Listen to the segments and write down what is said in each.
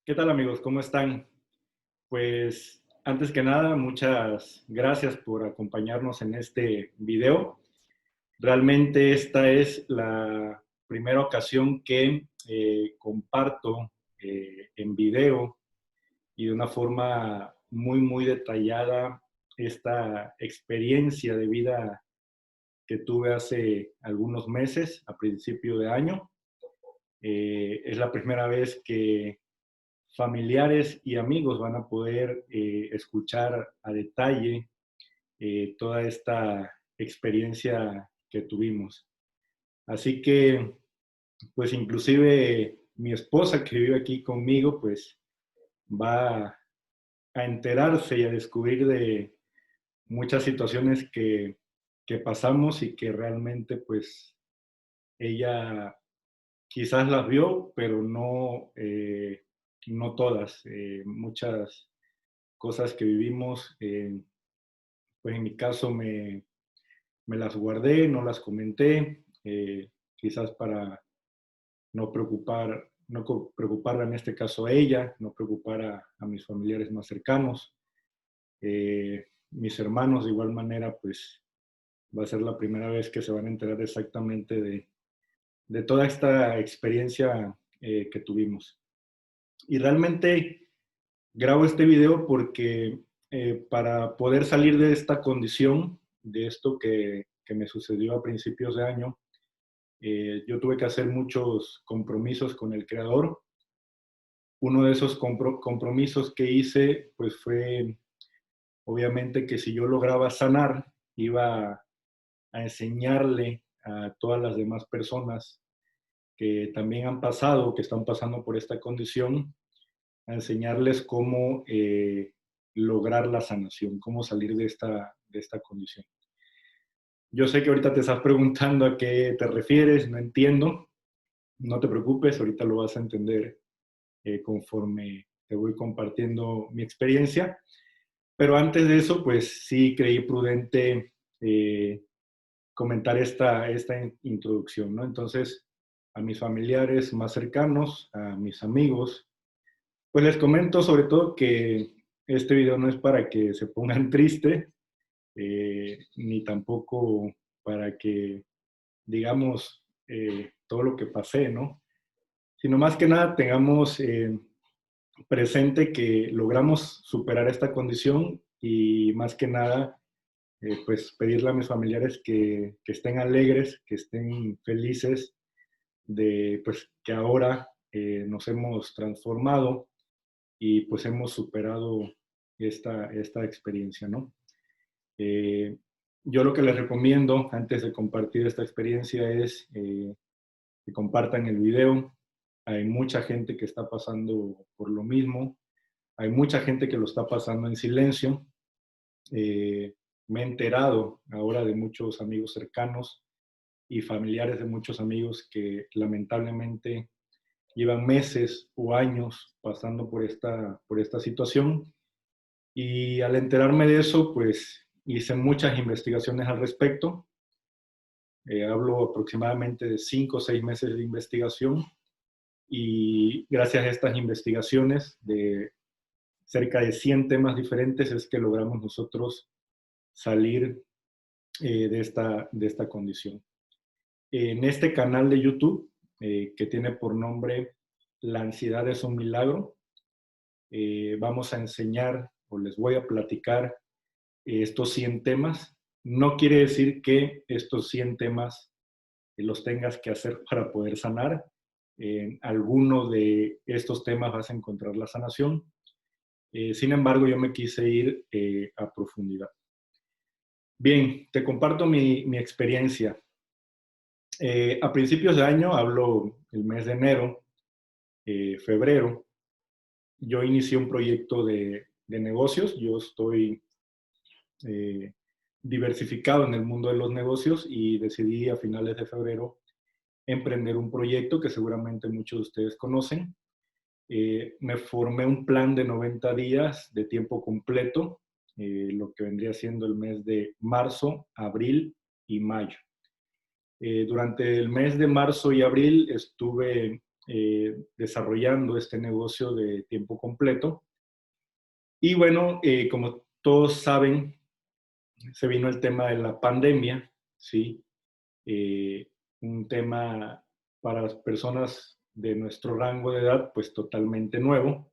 ¿Qué tal amigos? ¿Cómo están? Pues antes que nada, muchas gracias por acompañarnos en este video. Realmente esta es la primera ocasión que comparto en video y de una forma muy detallada esta experiencia de vida que tuve hace algunos meses, a principio de año. Es la primera vez que familiares y amigos van a poder escuchar a detalle toda esta experiencia que tuvimos. Así que, pues inclusive mi esposa que vive aquí conmigo, pues va a enterarse y a descubrir de muchas situaciones que pasamos y que realmente pues ella quizás las vio, pero no, no todas. Muchas cosas que vivimos, pues en mi caso me las guardé, no las comenté, quizás para no preocupar, preocuparla en este caso a ella, no preocupar a mis familiares más cercanos. Mis hermanos de igual manera, pues va a ser la primera vez que se van a enterar exactamente de toda esta experiencia que tuvimos. Y realmente grabo este video porque para poder salir de esta condición, de esto que me sucedió a principios de año, yo tuve que hacer muchos compromisos con el creador. Uno de esos compromisos que hice, pues fue obviamente que si yo lograba sanar, iba a enseñarle a todas las demás personas que también han pasado, que están pasando por esta condición, a enseñarles cómo lograr la sanación, cómo salir de esta condición. Yo sé que ahorita te estás preguntando a qué te refieres, no entiendo, no te preocupes, ahorita lo vas a entender conforme te voy compartiendo mi experiencia, pero antes de eso, pues sí creí prudente comentar esta introducción, ¿no? Entonces, a mis familiares más cercanos, a mis amigos, pues les comento sobre todo que este video no es para que se pongan tristes, ni tampoco para que digamos todo lo que pasé, ¿no? Sino más que nada tengamos presente que logramos superar esta condición y más que nada, pues pedirle a mis familiares que estén alegres, que estén felices de pues que ahora nos hemos transformado y pues hemos superado esta experiencia, ¿no? Eh, yo lo que les recomiendo antes de compartir esta experiencia es que compartan el video. Hay mucha gente que está pasando por lo mismo. Hay mucha gente que lo está pasando en silencio. Me he enterado ahora de muchos amigos cercanos y familiares de muchos amigos que lamentablemente llevan meses o años pasando por esta situación. Y al enterarme de eso, pues hice muchas investigaciones al respecto. Hablo aproximadamente de 5 o 6 meses de investigación y gracias a estas investigaciones de cerca de 100 temas diferentes es que logramos nosotros salir de esta condición. En este canal de YouTube, que tiene por nombre La ansiedad es un milagro, vamos a enseñar o les voy a platicar estos 100 temas. No quiere decir que estos 100 temas los tengas que hacer para poder sanar. En alguno de estos temas vas a encontrar la sanación. Sin embargo, yo me quise ir a profundidad. Bien, te comparto mi experiencia. A principios de año, hablo el mes de enero, febrero, yo inicié un proyecto de negocios. Yo estoy eh, diversificado en el mundo de los negocios y decidí a finales de febrero emprender un proyecto que seguramente muchos de ustedes conocen. Me formé un plan de 90 días de tiempo completo, lo que vendría siendo el mes de marzo, abril y mayo. Durante el mes de marzo y abril estuve desarrollando este negocio de tiempo completo. Y bueno, como todos saben, se vino el tema de la pandemia, ¿sí? Eh, un tema para las personas de nuestro rango de edad, pues totalmente nuevo,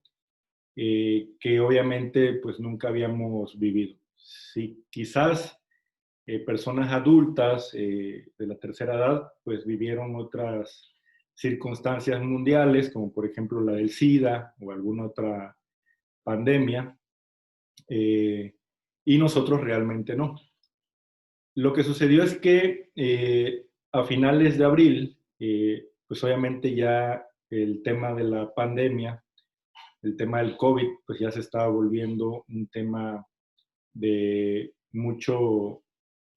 que obviamente pues nunca habíamos vivido. Sí, quizás personas adultas de la tercera edad pues vivieron otras circunstancias mundiales, como por ejemplo la del SIDA o alguna otra pandemia, eh, y nosotros realmente no. Lo que sucedió es que a finales de abril, pues obviamente ya el tema de la pandemia, el tema del COVID, pues ya se estaba volviendo un tema de mucho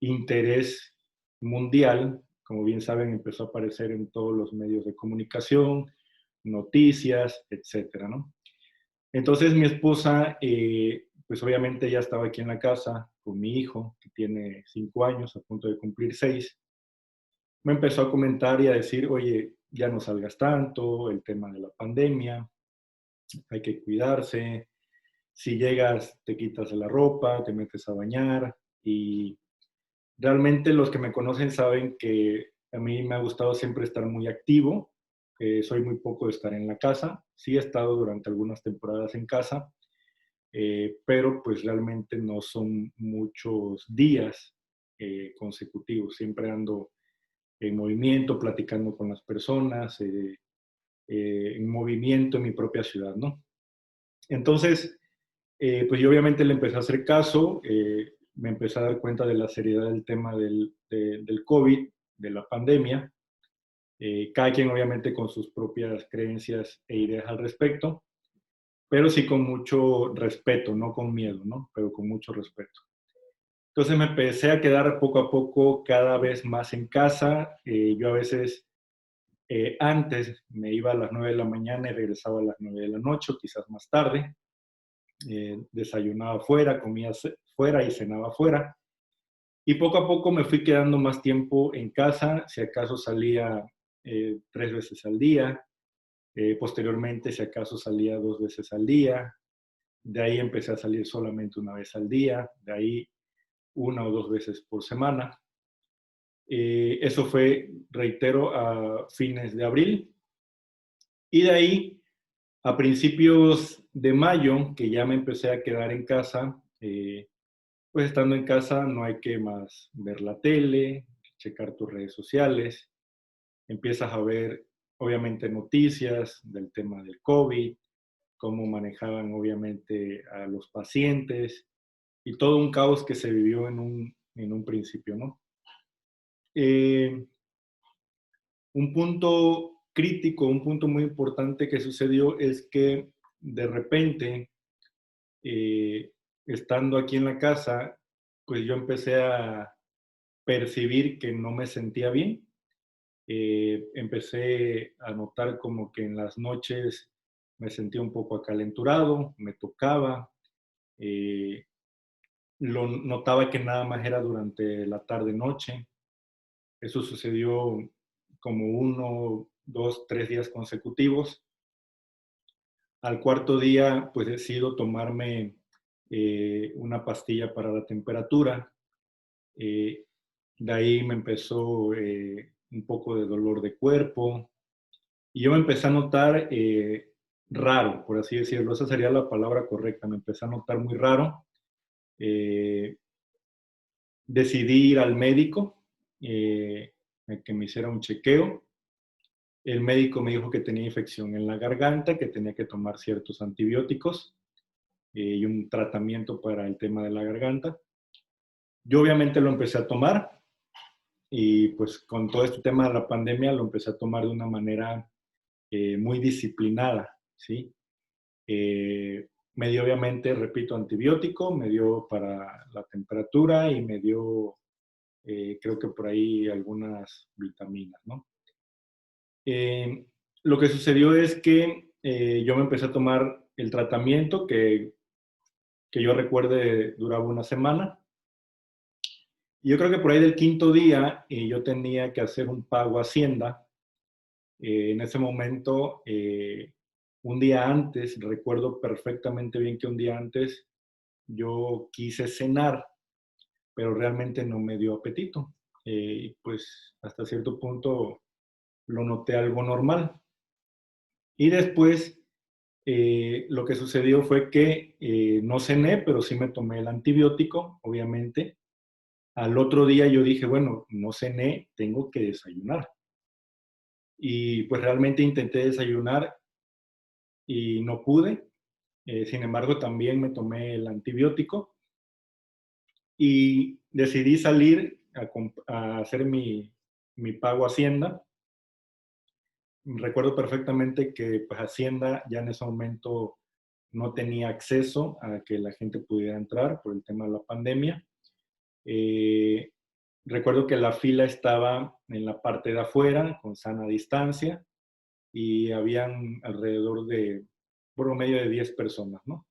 interés mundial. Como bien saben, empezó a aparecer en todos los medios de comunicación, noticias, etcétera, ¿no? Entonces mi esposa, pues obviamente ya estaba aquí en la casa con mi hijo, que tiene 5 años, a punto de cumplir 6. Me empezó a comentar y a decir, oye, ya no salgas tanto, el tema de la pandemia, hay que cuidarse, si llegas te quitas la ropa, te metes a bañar y realmente los que me conocen saben que a mí me ha gustado siempre estar muy activo, soy muy poco de estar en la casa, sí he estado durante algunas temporadas en casa, pero pues realmente no son muchos días consecutivos, siempre ando en movimiento, platicando con las personas, en movimiento en mi propia ciudad, ¿no? Entonces, pues yo obviamente le empecé a hacer caso, me empecé a dar cuenta de la seriedad del tema del COVID, de la pandemia, cada quien obviamente con sus propias creencias e ideas al respecto, pero sí con mucho respeto, no con miedo, ¿no? Pero con mucho respeto. Entonces me empecé a quedar poco a poco cada vez más en casa. Yo a veces antes me iba a las 9 de la mañana y regresaba a las 9 de la noche, o quizás más tarde. Desayunaba fuera, comía fuera y cenaba fuera. Y poco a poco me fui quedando más tiempo en casa, si acaso salía 3 veces al día, posteriormente si acaso salía 2 veces al día, de ahí empecé a salir solamente una vez al día, de ahí 1 o 2 veces por semana. Eso fue, reitero, a fines de abril. Y de ahí, a principios de mayo, que ya me empecé a quedar en casa, pues estando en casa no hay que más ver la tele, checar tus redes sociales, empiezas a ver obviamente noticias del tema del COVID, cómo manejaban obviamente a los pacientes y todo un caos que se vivió en un principio, ¿no? Eh, un punto crítico, un punto muy importante que sucedió es que de repente, eh, estando aquí en la casa, pues yo empecé a percibir que no me sentía bien. Empecé a notar como que en las noches me sentía un poco acalenturado, me tocaba, eh, lo notaba que nada más era durante la tarde-noche. Eso sucedió como 1, 2, 3 días consecutivos. Al cuarto día, pues decido tomarme una pastilla para la temperatura. Eh, de ahí me empezó un poco de dolor de cuerpo y yo me empecé a notar raro, por así decirlo. Esa sería la palabra correcta. Me empecé a notar muy raro. Eh, Decidí ir al médico, que me hiciera un chequeo. El médico me dijo que tenía infección en la garganta, que tenía que tomar ciertos antibióticos y un tratamiento para el tema de la garganta. Yo obviamente lo empecé a tomar y pues con todo este tema de la pandemia lo empecé a tomar de una manera muy disciplinada, ¿sí? Me dio obviamente, repito, antibiótico, me dio para la temperatura y me dio, creo que por ahí algunas vitaminas, ¿no? Eh, lo que sucedió es que yo me empecé a tomar el tratamiento que yo recuerde duraba una semana. Y yo creo que por ahí del quinto día yo tenía que hacer un pago a Hacienda En ese momento, un día antes, recuerdo perfectamente bien que un día antes yo quise cenar, pero realmente no me dio apetito. Y pues hasta cierto punto lo noté algo normal. Y después lo que sucedió fue que no cené, pero sí me tomé el antibiótico, obviamente. Al otro día yo dije, bueno, no cené, tengo que desayunar. Y pues realmente intenté desayunar y no pude. Sin embargo, también me tomé el antibiótico y decidí salir a hacer mi pago a Hacienda. Recuerdo perfectamente que pues, Hacienda ya en ese momento no tenía acceso a que la gente pudiera entrar por el tema de la pandemia. Eh, Recuerdo que la fila estaba en la parte de afuera, con sana distancia, y habían alrededor de promedio de 10 personas, ¿no?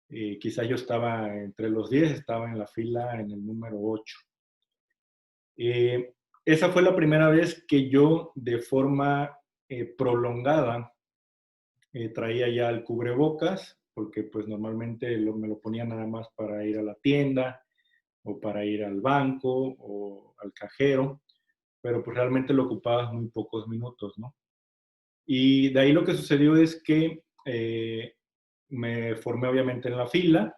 Quizá yo estaba entre los 10, estaba en la fila en el número 8. Eh, Esa fue la primera vez que yo de forma prolongada traía ya el cubrebocas, porque pues normalmente me lo ponía nada más para ir a la tienda o para ir al banco o al cajero, pero pues realmente lo ocupaba muy pocos minutos, ¿no? Y de ahí lo que sucedió es que me formé obviamente en la fila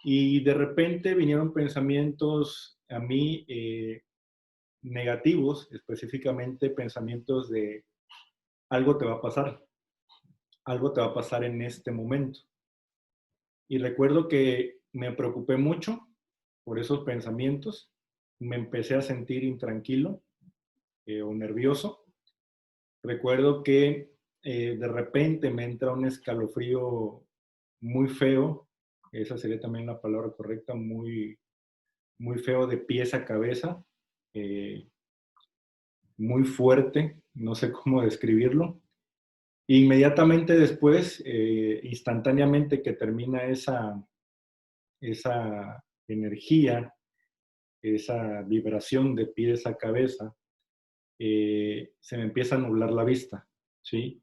y de repente vinieron pensamientos a mí negativos, específicamente pensamientos de algo te va a pasar, algo te va a pasar en este momento. Y recuerdo que me preocupé mucho por esos pensamientos, me empecé a sentir intranquilo o nervioso. Recuerdo que de repente me entra un escalofrío muy feo, esa sería también la palabra correcta, muy, muy feo de pies a cabeza, eh, muy fuerte, no sé cómo describirlo. Inmediatamente después, instantáneamente que termina esa energía, esa vibración de pies a cabeza, se me empieza a nublar la vista, ¿sí?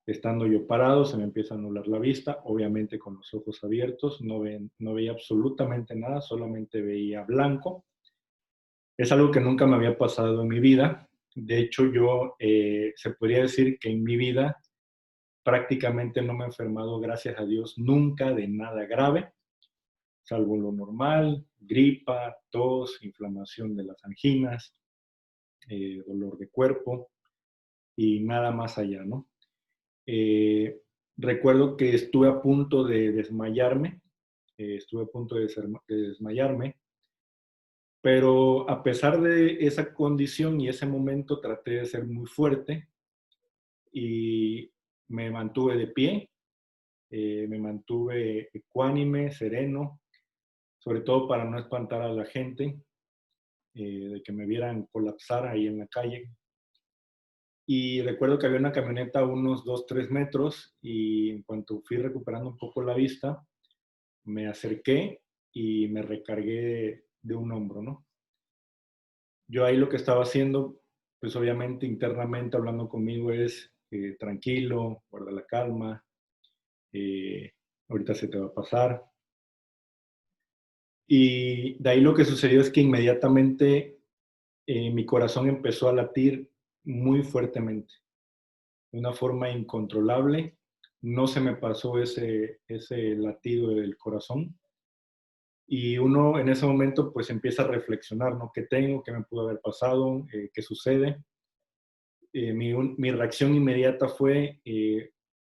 Estando yo parado, se me empieza a nublar la vista, obviamente con los ojos abiertos, no veía absolutamente nada, solamente veía blanco. Es algo que nunca me había pasado en mi vida. De hecho, yo se podría decir que en mi vida prácticamente no me he enfermado, gracias a Dios, nunca de nada grave, salvo lo normal, gripa, tos, inflamación de las anginas, dolor de cuerpo y nada más allá, ¿no? Eh, Recuerdo que estuve a punto de desmayarme, estuve a punto de desmayarme, pero a pesar de esa condición y ese momento traté de ser muy fuerte y me mantuve de pie, me mantuve ecuánime, sereno, sobre todo para no espantar a la gente, de que me vieran colapsar ahí en la calle. Y recuerdo que había una camioneta a unos 2, 3 metros y en cuanto fui recuperando un poco la vista, me acerqué y me recargué de un hombro, ¿no? Yo ahí lo que estaba haciendo, pues obviamente internamente hablando conmigo es tranquilo, guarda la calma, eh, ahorita se te va a pasar. Y de ahí lo que sucedió es que inmediatamente mi corazón empezó a latir muy fuertemente, de una forma incontrolable. No se me pasó ese latido del corazón. Y uno en ese momento pues empieza a reflexionar, ¿no? ¿Qué tengo? ¿Qué me pudo haber pasado? ¿Qué sucede? Mi reacción inmediata fue,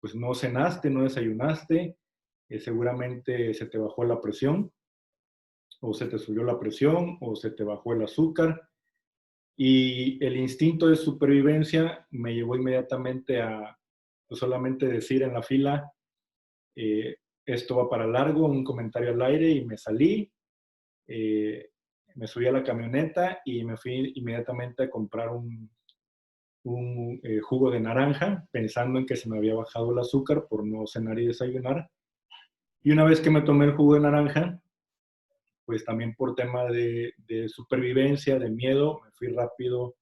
pues no cenaste, no desayunaste, seguramente se te bajó la presión, o se te subió la presión, o se te bajó el azúcar. Y el instinto de supervivencia me llevó inmediatamente a pues, solamente decir en la fila, eh, esto va para largo, un comentario al aire y me salí, eh, me subí a la camioneta y me fui inmediatamente a comprar un jugo de naranja, pensando en que se me había bajado el azúcar por no cenar y desayunar. Y una vez que me tomé el jugo de naranja, pues también por tema de supervivencia, de miedo, me fui rápido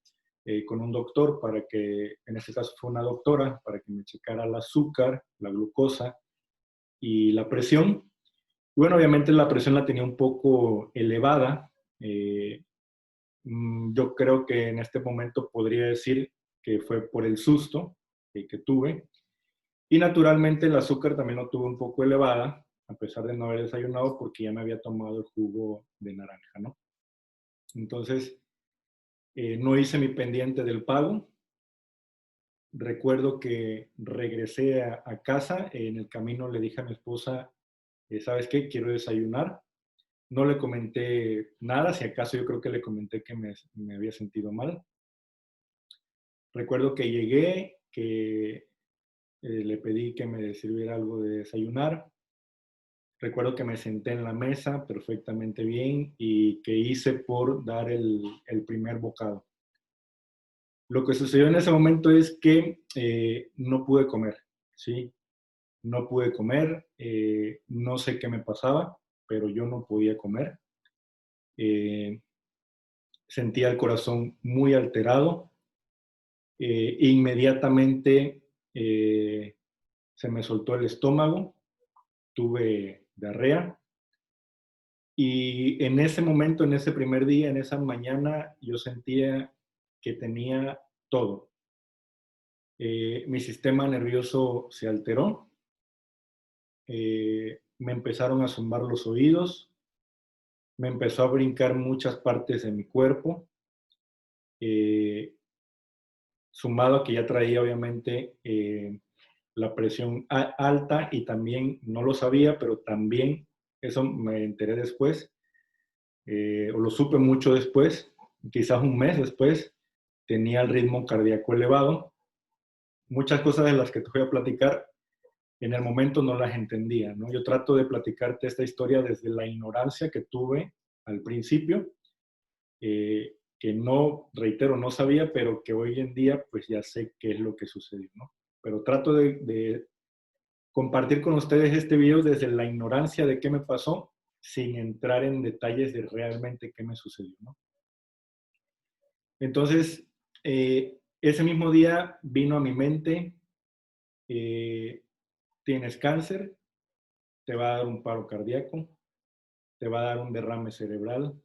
con un doctor para que, en este caso fue una doctora, para que me checara el azúcar, la glucosa y la presión. Y bueno, obviamente la presión la tenía un poco elevada. Yo creo que en este momento podría decir que fue por el susto que tuve. Y naturalmente el azúcar también lo tuve un poco elevada, a pesar de no haber desayunado, porque ya me había tomado el jugo de naranja, ¿no? Entonces, no hice mi pendiente del pago. Recuerdo que regresé a casa, en el camino le dije a mi esposa, ¿sabes qué? Quiero desayunar. No le comenté nada, si acaso yo creo que le comenté que me había sentido mal. Recuerdo que llegué, que le pedí que me sirviera algo de desayunar. Recuerdo que me senté en la mesa perfectamente bien y que hice por dar el primer bocado. Lo que sucedió en ese momento es que no pude comer, ¿sí? No pude comer, no sé qué me pasaba, pero yo no podía comer. Eh, Sentía el corazón muy alterado. Inmediatamente se me soltó el estómago, tuve diarrea. Y en ese momento, en ese primer día, en esa mañana, yo sentía que tenía todo. Mi sistema nervioso se alteró, me empezaron a zumbar los oídos, me empezó a brincar muchas partes de mi cuerpo, eh, sumado a que ya traía obviamente la presión alta y también, no lo sabía, pero también, eso me enteré después, o lo supe mucho después, quizás un mes después, tenía el ritmo cardíaco elevado. Muchas cosas de las que te voy a platicar, en el momento no las entendía, ¿no? Yo trato de platicarte esta historia desde la ignorancia que tuve al principio, que no, reitero, no sabía, pero que hoy en día pues ya sé qué es lo que sucedió, ¿no? Pero trato de compartir con ustedes este video desde la ignorancia de qué me pasó, sin entrar en detalles de realmente qué me sucedió, ¿no? Entonces, ese mismo día vino a mi mente, eh, tienes cáncer, te va a dar un paro cardíaco, te va a dar un derrame cerebral,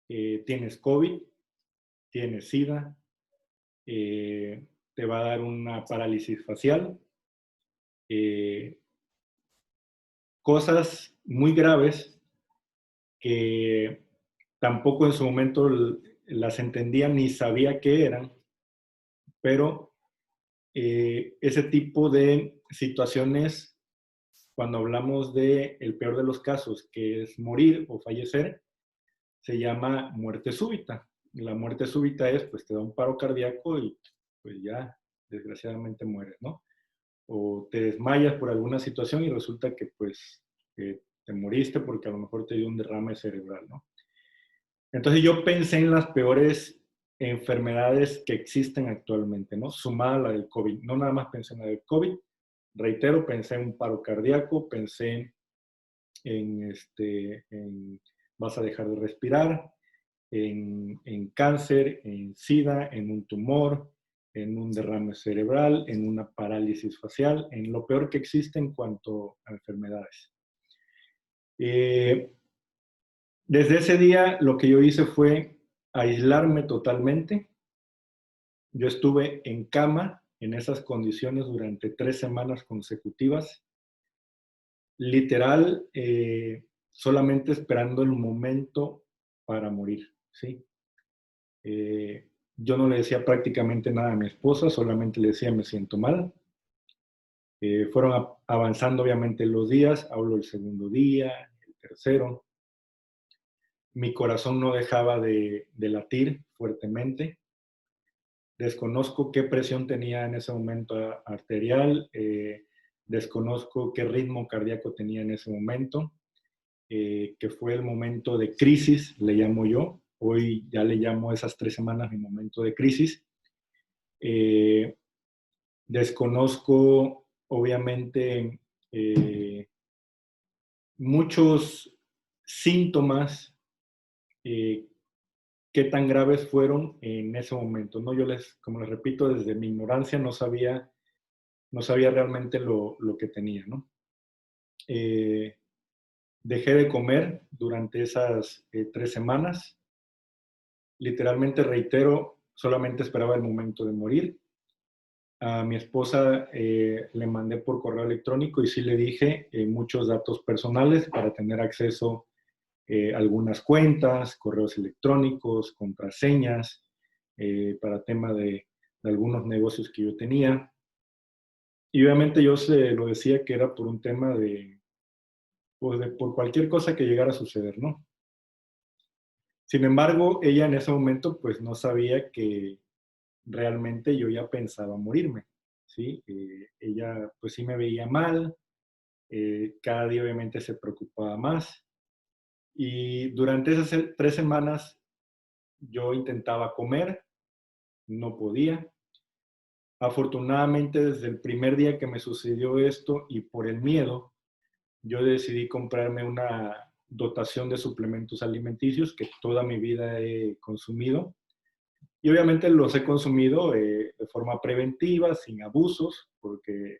tienes COVID, tienes SIDA, te va a dar una parálisis facial, eh, cosas muy graves que tampoco en su momento las entendía ni sabía qué eran, pero ese tipo de situaciones, cuando hablamos de el peor de los casos, que es morir o fallecer, se llama muerte súbita. La muerte súbita es, pues te da un paro cardíaco y pues ya, desgraciadamente mueres, ¿no? O te desmayas por alguna situación y resulta que pues te moriste porque a lo mejor te dio un derrame cerebral, ¿no? Entonces yo pensé en las peores enfermedades que existen actualmente, ¿no? Sumada a la del COVID. No nada más pensé en la del COVID, reitero, pensé en un paro cardíaco, pensé en vas a dejar de respirar, en cáncer, en SIDA, en un tumor, en un derrame cerebral, en una parálisis facial, en lo peor que existe en cuanto a enfermedades. Desde ese día lo que yo hice fue aislarme totalmente. Yo estuve en cama en esas condiciones durante 3 semanas consecutivas, literal, solamente esperando el momento para morir, ¿sí? Yo no le decía prácticamente nada a mi esposa, solamente le decía me siento mal. Fueron avanzando obviamente los días, hablo el segundo día, el tercero. Mi corazón no dejaba de latir fuertemente. Desconozco qué presión tenía en ese momento arterial, desconozco qué ritmo cardíaco tenía en ese momento, que fue el momento de crisis, le llamo yo. Hoy ya le llamo esas 3 semanas mi momento de crisis. Desconozco, obviamente, muchos síntomas que qué tan graves fueron en ese momento, ¿no? Yo como les repito, desde mi ignorancia no sabía realmente lo que tenía, ¿no? Eh, Dejé de comer durante esas 3 semanas. Literalmente, reitero, solamente esperaba el momento de morir. A mi esposa le mandé por correo electrónico y sí le dije muchos datos personales para tener acceso a algunas cuentas, correos electrónicos, contraseñas, para tema de algunos negocios que yo tenía. Y obviamente yo se lo decía que era por un tema pues por cualquier cosa que llegara a suceder, ¿no? Sin embargo, ella en ese momento pues no sabía que realmente yo ya pensaba morirme, ¿sí? Ella pues sí me veía mal, cada día obviamente se preocupaba más y durante esas 3 semanas yo intentaba comer, no podía. Afortunadamente, desde el primer día que me sucedió esto y por el miedo, yo decidí comprarme una dotación de suplementos alimenticios que toda mi vida he consumido. Y obviamente los he consumido de forma preventiva, sin abusos, porque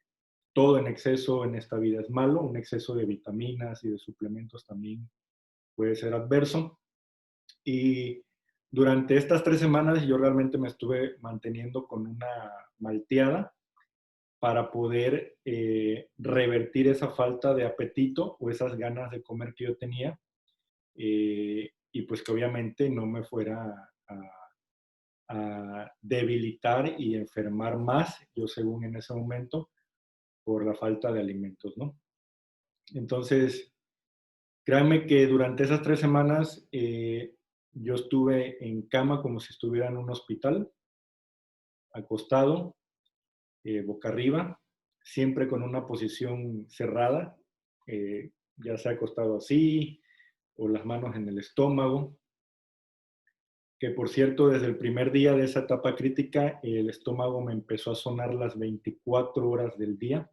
todo en exceso en esta vida es malo. Un exceso de vitaminas y de suplementos también puede ser adverso. Y durante estas 3 semanas yo realmente me estuve manteniendo con una malteada para poder revertir esa falta de apetito o esas ganas de comer que yo tenía, y pues que obviamente no me fuera a debilitar y enfermar más, yo según en ese momento, por la falta de alimentos, ¿no? Entonces, créanme que durante esas 3 semanas yo estuve en cama como si estuviera en un hospital, acostado, boca arriba, siempre con una posición cerrada, ya sea acostado así o las manos en el estómago, que por cierto, desde el primer día de esa etapa crítica, el estómago me empezó a sonar las 24 horas del día.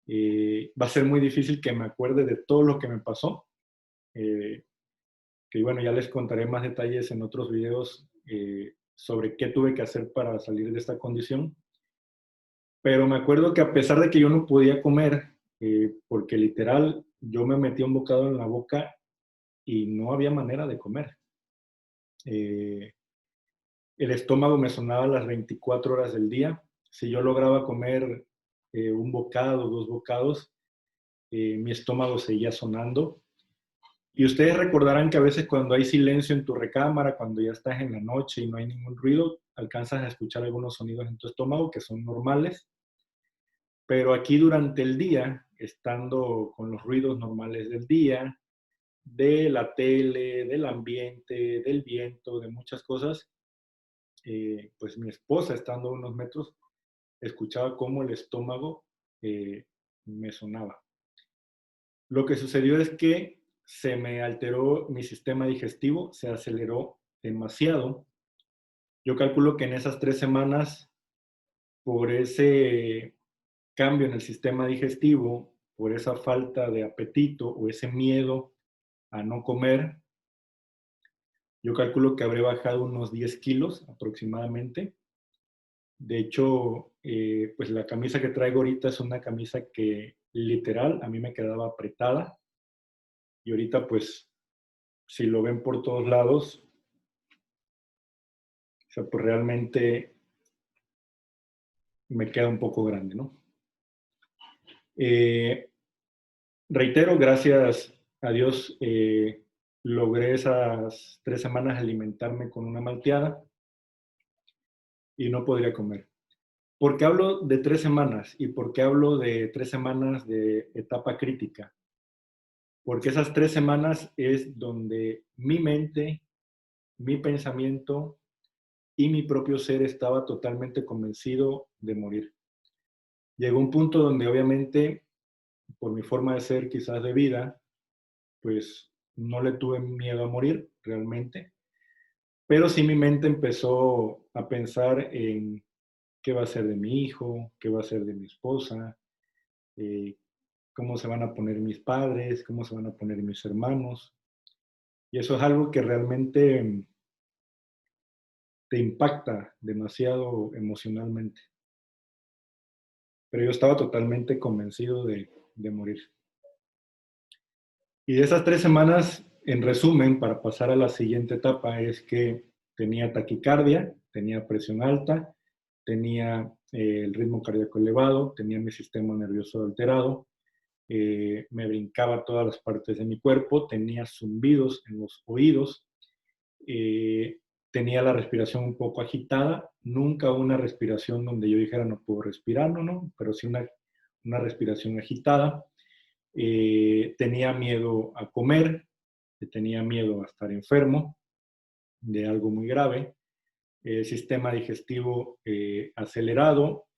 Va a ser muy difícil que me acuerde de todo lo que me pasó, que bueno, ya les contaré más detalles en otros videos sobre qué tuve que hacer para salir de esta condición. Pero me acuerdo que a pesar de que yo no podía comer, porque literal yo me metía un bocado en la boca y no había manera de comer. Eh, el estómago me sonaba las 24 horas del día. Si yo lograba comer un bocado, 2 bocados, mi estómago seguía sonando. Y ustedes recordarán que a veces cuando hay silencio en tu recámara, cuando ya estás en la noche y no hay ningún ruido, alcanzas a escuchar algunos sonidos en tu estómago que son normales. Pero aquí durante el día, estando con los ruidos normales del día, de la tele, del ambiente, del viento, de muchas cosas, pues mi esposa, estando a unos metros, escuchaba cómo el estómago me sonaba. Lo que sucedió es que se me alteró mi sistema digestivo, se aceleró demasiado. Yo calculo que en esas 3 semanas, por ese cambio en el sistema digestivo, por esa falta de apetito o ese miedo a no comer, yo calculo que habré bajado unos 10 kilos aproximadamente. De hecho, pues la camisa que traigo ahorita es una camisa que literal a mí me quedaba apretada y ahorita pues si lo ven por todos lados, o sea, pues realmente me queda un poco grande, ¿no? Eh, Reitero, gracias a Dios logré esas 3 semanas alimentarme con una malteada y no podría comer. ¿Por qué hablo de 3 semanas y por qué hablo de 3 semanas de etapa crítica? Porque esas 3 semanas es donde mi mente, mi pensamiento y mi propio ser estaba totalmente convencido de morir. Llegó un punto donde obviamente, por mi forma de ser quizás de vida, pues no le tuve miedo a morir realmente, pero sí mi mente empezó a pensar en qué va a ser de mi hijo, qué va a ser de mi esposa, eh, cómo se van a poner mis padres, cómo se van a poner mis hermanos. Y eso es algo que realmente te impacta demasiado emocionalmente. Pero yo estaba totalmente convencido de morir. Y de esas 3 semanas, en resumen, para pasar a la siguiente etapa, es que tenía taquicardia, tenía presión alta, tenía el ritmo cardíaco elevado, tenía mi sistema nervioso alterado, me brincaba todas las partes de mi cuerpo, tenía zumbidos en los oídos, eh, tenía la respiración un poco agitada, nunca una respiración donde yo dijera no puedo respirar, no, pero sí una respiración agitada. Tenía miedo a comer, tenía miedo a estar enfermo de algo muy grave, el sistema digestivo acelerado,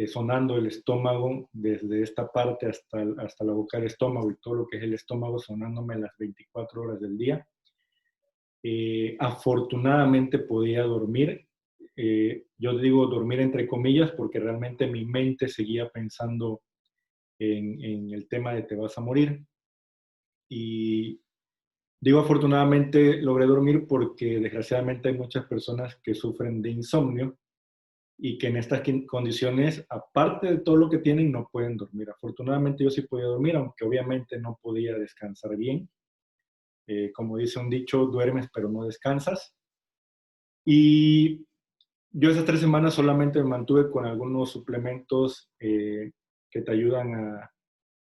sonando el estómago desde esta parte hasta la boca del estómago y todo lo que es el estómago sonándome las 24 horas del día. Afortunadamente podía dormir. Yo digo dormir entre comillas porque realmente mi mente seguía pensando en el tema de te vas a morir. Y digo afortunadamente logré dormir porque desgraciadamente hay muchas personas que sufren de insomnio y que en estas condiciones, aparte de todo lo que tienen, no pueden dormir. Afortunadamente yo sí podía dormir, aunque obviamente no podía descansar bien. Como dice un dicho, duermes pero no descansas. Y yo esas 3 semanas solamente me mantuve con algunos suplementos que te ayudan a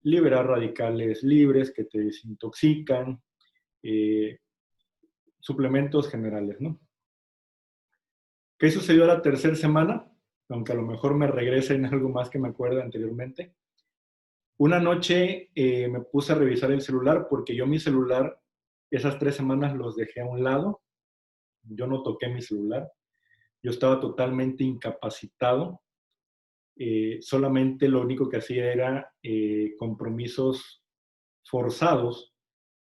liberar radicales libres, que te desintoxican, eh, suplementos generales, ¿no? ¿Qué sucedió a la 3 semana? Aunque a lo mejor me regrese en algo más que me acuerdo anteriormente. Una noche me puse a revisar el celular porque yo mi celular esas 3 semanas los dejé a un lado. Yo no toqué mi celular. Yo estaba totalmente incapacitado. Solamente lo único que hacía era compromisos forzados,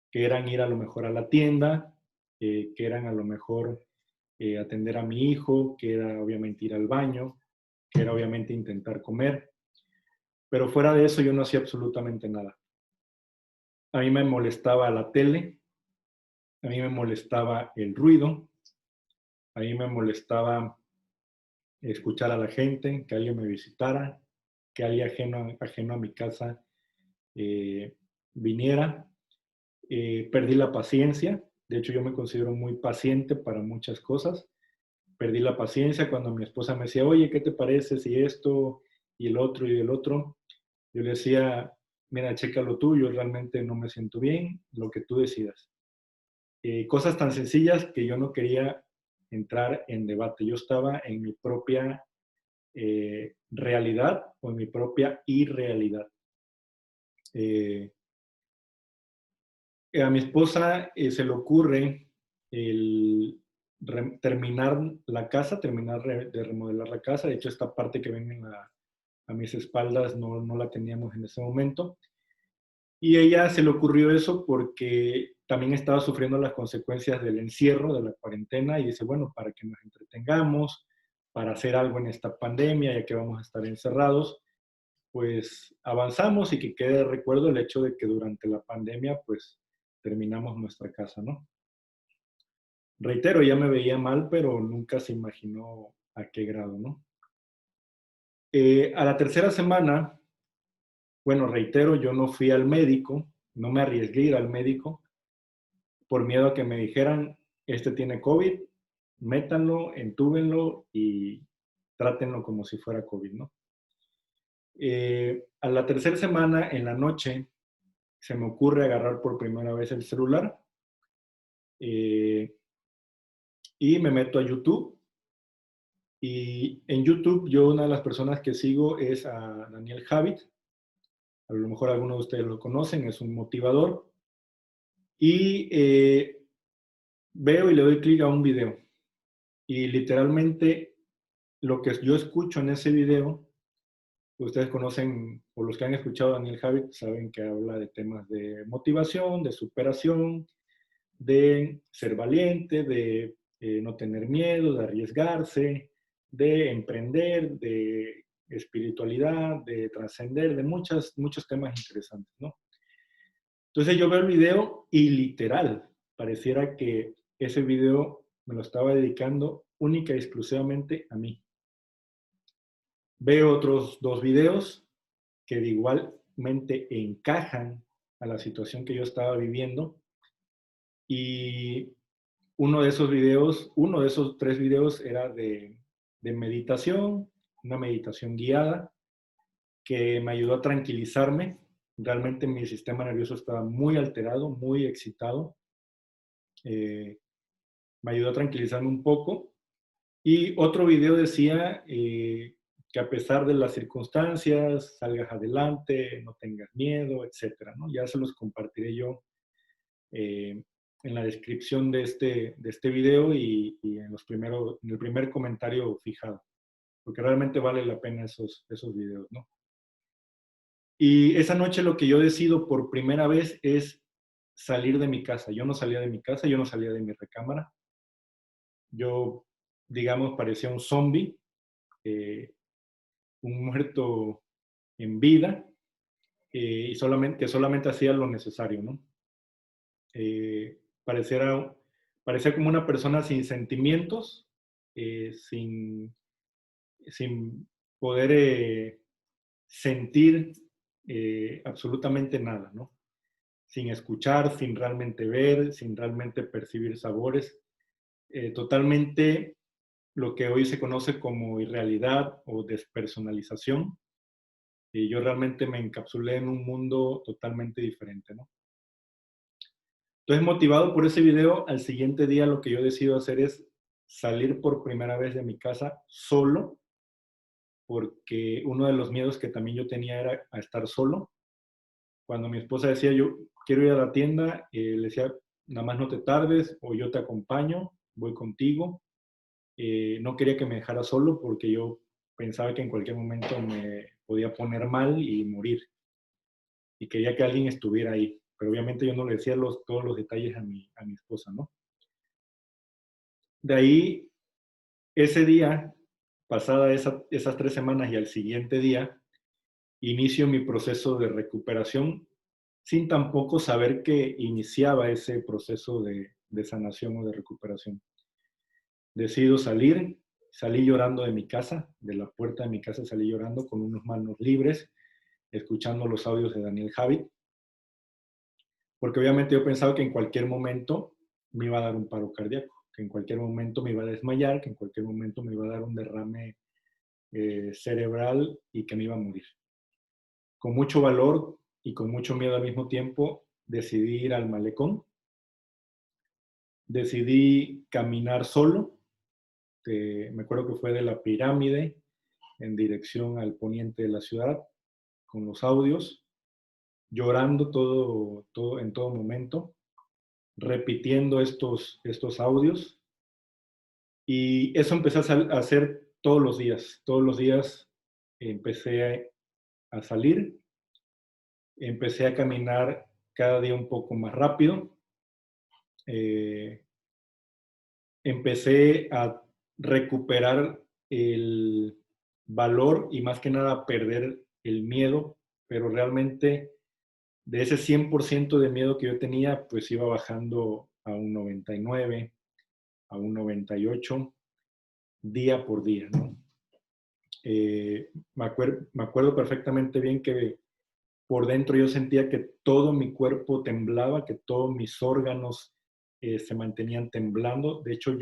que eran ir a lo mejor a la tienda, que eran a lo mejor atender a mi hijo, que era obviamente ir al baño, que era obviamente intentar comer, pero fuera de eso yo no hacía absolutamente nada. A mí me molestaba la tele, a mí me molestaba el ruido, a mí me molestaba escuchar a la gente, que alguien me visitara, que alguien ajeno a mi casa eh, viniera. Perdí la paciencia, de hecho yo me considero muy paciente para muchas cosas. Perdí la paciencia cuando mi esposa me decía, oye, ¿qué te parece si esto y el otro y el otro? Yo le decía, mira, chécalo tú, yo realmente no me siento bien, lo que tú decidas. Cosas tan sencillas que yo no quería entrar en debate. Yo estaba en mi propia realidad o en mi propia irrealidad. A mi esposa se le ocurre el terminar la casa, terminar de remodelar la casa. De hecho, esta parte que ven a mis espaldas no la teníamos en ese momento. Y ella se le ocurrió eso porque también estaba sufriendo las consecuencias del encierro, de la cuarentena, y dice, bueno, para que nos entretengamos, para hacer algo en esta pandemia, ya que vamos a estar encerrados, pues avanzamos y que quede de recuerdo el hecho de que durante la pandemia, pues terminamos nuestra casa, ¿no? Reitero, ya me veía mal, pero nunca se imaginó a qué grado, ¿no? A la 3 semana, bueno, reitero, yo no fui al médico, no me arriesgué a ir al médico por miedo a que me dijeran, este tiene COVID, métanlo, entúbenlo y trátenlo como si fuera COVID, ¿no? A la 3 semana, en la noche, se me ocurre agarrar por primera vez el celular y me meto a YouTube. Y en YouTube, yo una de las personas que sigo es a Daniel Javid. A lo mejor algunos de ustedes lo conocen, es un motivador. Y veo y le doy clic a un video. Y literalmente lo que yo escucho en ese video, ustedes conocen, o los que han escuchado a Daniel Javid, saben que habla de temas de motivación, de superación, de ser valiente, de no tener miedo, de arriesgarse, de emprender, de espiritualidad, de trascender, de muchos temas interesantes, ¿no? Entonces yo veo el video y literal, pareciera que ese video me lo estaba dedicando única y exclusivamente a mí. Veo otros dos videos que de igualmente encajan a la situación que yo estaba viviendo y uno de esos tres videos era de meditación, una meditación guiada que me ayudó a tranquilizarme. Realmente mi sistema nervioso estaba muy alterado, muy excitado. Eh, Me ayudó a tranquilizarme un poco. Y otro video decía que a pesar de las circunstancias, salgas adelante, no tengas miedo, etcétera, ¿no? Ya se los compartiré yo eh, en la descripción de este video y en el primer comentario fijado, porque realmente vale la pena esos videos, ¿no? Y esa noche lo que yo decido por primera vez es salir de mi casa. Yo no salía de mi casa, yo no salía de mi recámara. Yo, digamos, parecía un zombie, eh, un muerto en vida, y solamente hacía lo necesario, ¿no? Eh, pareciera, Parecía como una persona sin sentimientos, sin, sin poder sentir absolutamente nada, ¿no? Sin escuchar, sin realmente ver, sin realmente percibir sabores, totalmente lo que hoy se conoce como irrealidad o despersonalización. Y yo realmente me encapsulé en un mundo totalmente diferente, ¿no? Entonces, motivado por ese video, al siguiente día lo que yo decido hacer es salir por primera vez de mi casa solo, porque uno de los miedos que también yo tenía era a estar solo. Cuando mi esposa decía, yo quiero ir a la tienda, le decía, nada más no te tardes, o yo te acompaño, voy contigo. No quería que me dejara solo porque yo pensaba que en cualquier momento me podía poner mal y morir. Y quería que alguien estuviera ahí. Pero obviamente yo no le decía todos los detalles a mi esposa, ¿no? De ahí, ese día, pasada esas 3 semanas y al siguiente día, inicio mi proceso de recuperación sin tampoco saber que iniciaba ese proceso de sanación o de recuperación. Decido salir, salí llorando de mi casa, de la puerta de mi casa salí llorando con unas manos libres, escuchando los audios de Daniel Javid, porque obviamente yo pensaba que en cualquier momento me iba a dar un paro cardíaco, que en cualquier momento me iba a desmayar, que en cualquier momento me iba a dar un derrame cerebral y que me iba a morir. Con mucho valor y con mucho miedo al mismo tiempo, decidí ir al malecón, decidí caminar solo, me acuerdo que fue de la pirámide en dirección al poniente de la ciudad, con los audios, llorando en todo momento, repitiendo estos audios. Y eso empecé a hacer todos los días. Todos los días empecé a salir, empecé a caminar cada día un poco más rápido. Eh, Empecé a recuperar el valor y más que nada perder el miedo, pero realmente de ese 100% de miedo que yo tenía, pues iba bajando a un 99, a un 98, día por día, ¿no? Me acuerdo perfectamente bien que por dentro yo sentía que todo mi cuerpo temblaba, que todos mis órganos se mantenían temblando. De hecho,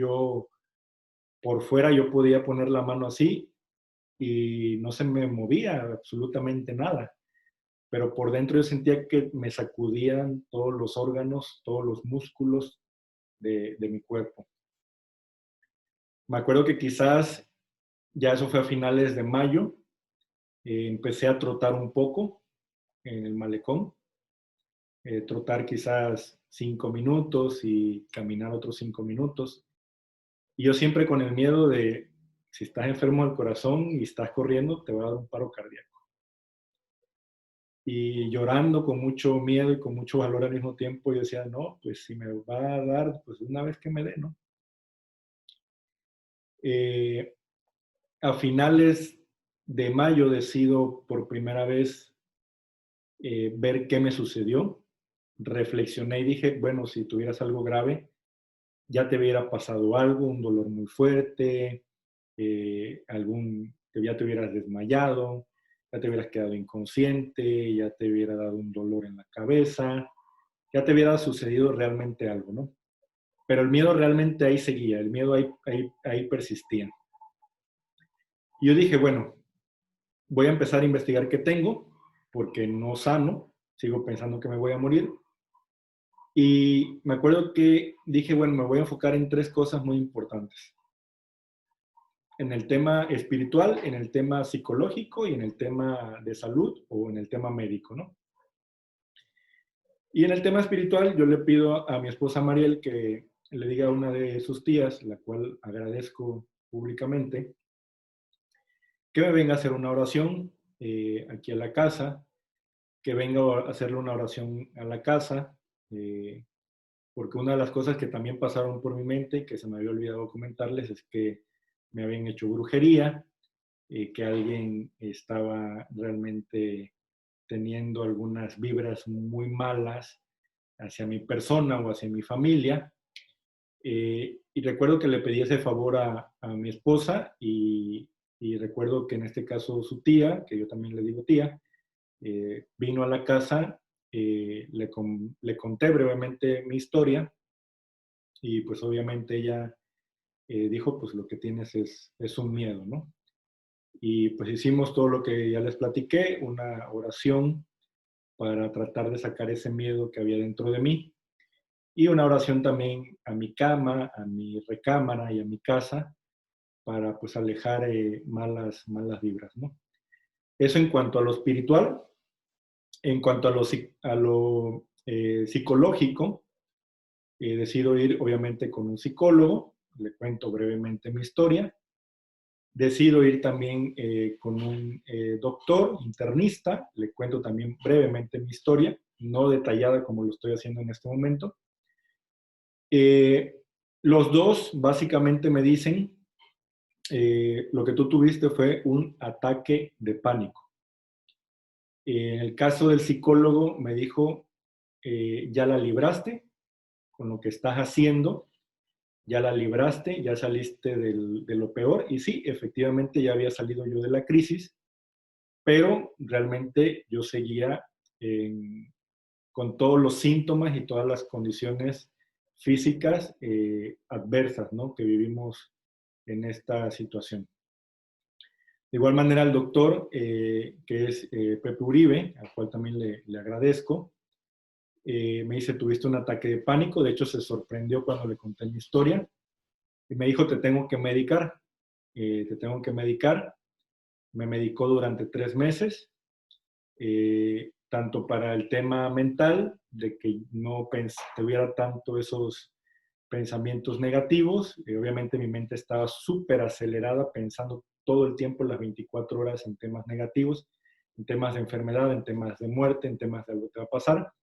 por fuera yo podía poner la mano así y no se me movía absolutamente nada. Pero por dentro yo sentía que me sacudían todos los órganos, todos los músculos de mi cuerpo. Me acuerdo que quizás ya eso fue a finales de mayo, empecé a trotar un poco en el malecón, trotar quizás 5 minutos y caminar otros 5 minutos. Y yo siempre con el miedo de, si estás enfermo del corazón y estás corriendo, te va a dar un paro cardíaco. Y llorando con mucho miedo y con mucho valor al mismo tiempo, yo decía, no, pues si me va a dar, pues una vez que me dé, ¿no? Eh, a finales de mayo decido por primera vez ver qué me sucedió. Reflexioné y dije, bueno, si tuvieras algo grave, ya te hubiera pasado algo, un dolor muy fuerte, que ya te hubieras desmayado, ya te hubieras quedado inconsciente, ya te hubiera dado un dolor en la cabeza, ya te hubiera sucedido realmente algo, ¿no? Pero el miedo realmente ahí seguía, el miedo ahí persistía. Y yo dije, bueno, voy a empezar a investigar qué tengo, porque no sano, sigo pensando que me voy a morir. Y me acuerdo que dije, bueno, me voy a enfocar en tres cosas muy importantes. En el tema espiritual, en el tema psicológico y en el tema de salud o en el tema médico, ¿no? Y en el tema espiritual, yo le pido a mi esposa Mariel que le diga a una de sus tías, la cual agradezco públicamente, que me venga a hacer una oración aquí a la casa, que venga a hacerle una oración a la casa, porque una de las cosas que también pasaron por mi mente, que se me había olvidado comentarles, es que me habían hecho brujería, que alguien estaba realmente teniendo algunas vibras muy malas hacia mi persona o hacia mi familia. Y recuerdo que le pedí ese favor a mi esposa y recuerdo que en este caso su tía, que yo también le digo tía, vino a la casa, le conté brevemente mi historia y pues obviamente ella dijo, pues lo que tienes es un miedo, ¿no? Y pues hicimos todo lo que ya les platiqué, una oración para tratar de sacar ese miedo que había dentro de mí y una oración también a mi cama, a mi recámara y a mi casa para pues alejar malas vibras, ¿no? Eso en cuanto a lo espiritual. En cuanto a lo psicológico, decido ir obviamente con un psicólogo, le cuento brevemente mi historia. Decido ir también con un doctor internista, le cuento también brevemente mi historia, no detallada como lo estoy haciendo en este momento. Los dos básicamente me dicen, lo que tú tuviste fue un ataque de pánico. En el caso del psicólogo me dijo, ya la libraste con lo que estás haciendo, ya la libraste, ya saliste de lo peor. Y sí, efectivamente ya había salido yo de la crisis, pero realmente yo seguía con todos los síntomas y todas las condiciones físicas adversas, ¿no?, que vivimos en esta situación. De igual manera, el doctor, que es Pepe Uribe, al cual también le agradezco, me dice, tuviste un ataque de pánico. De hecho, se sorprendió cuando le conté mi historia y me dijo, te tengo que medicar, te tengo que medicar. Me medicó durante 3 meses, tanto para el tema mental, de que no tuviera tanto esos pensamientos negativos. Obviamente mi mente estaba súper acelerada, pensando todo el tiempo, las 24 horas, en temas negativos, en temas de enfermedad, en temas de muerte, en temas de algo que va a pasar.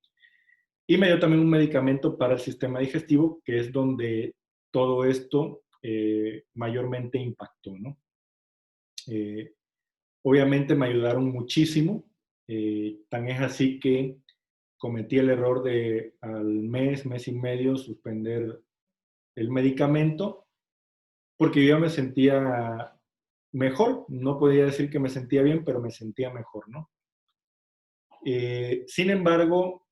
Y me dio también un medicamento para el sistema digestivo, que es donde todo esto mayormente impactó, ¿no? Eh, Obviamente me ayudaron muchísimo, tan es así que cometí el error de al mes y medio, suspender el medicamento, porque yo ya me sentía mejor. No podía decir que me sentía bien, pero me sentía mejor, ¿no? Sin embargo,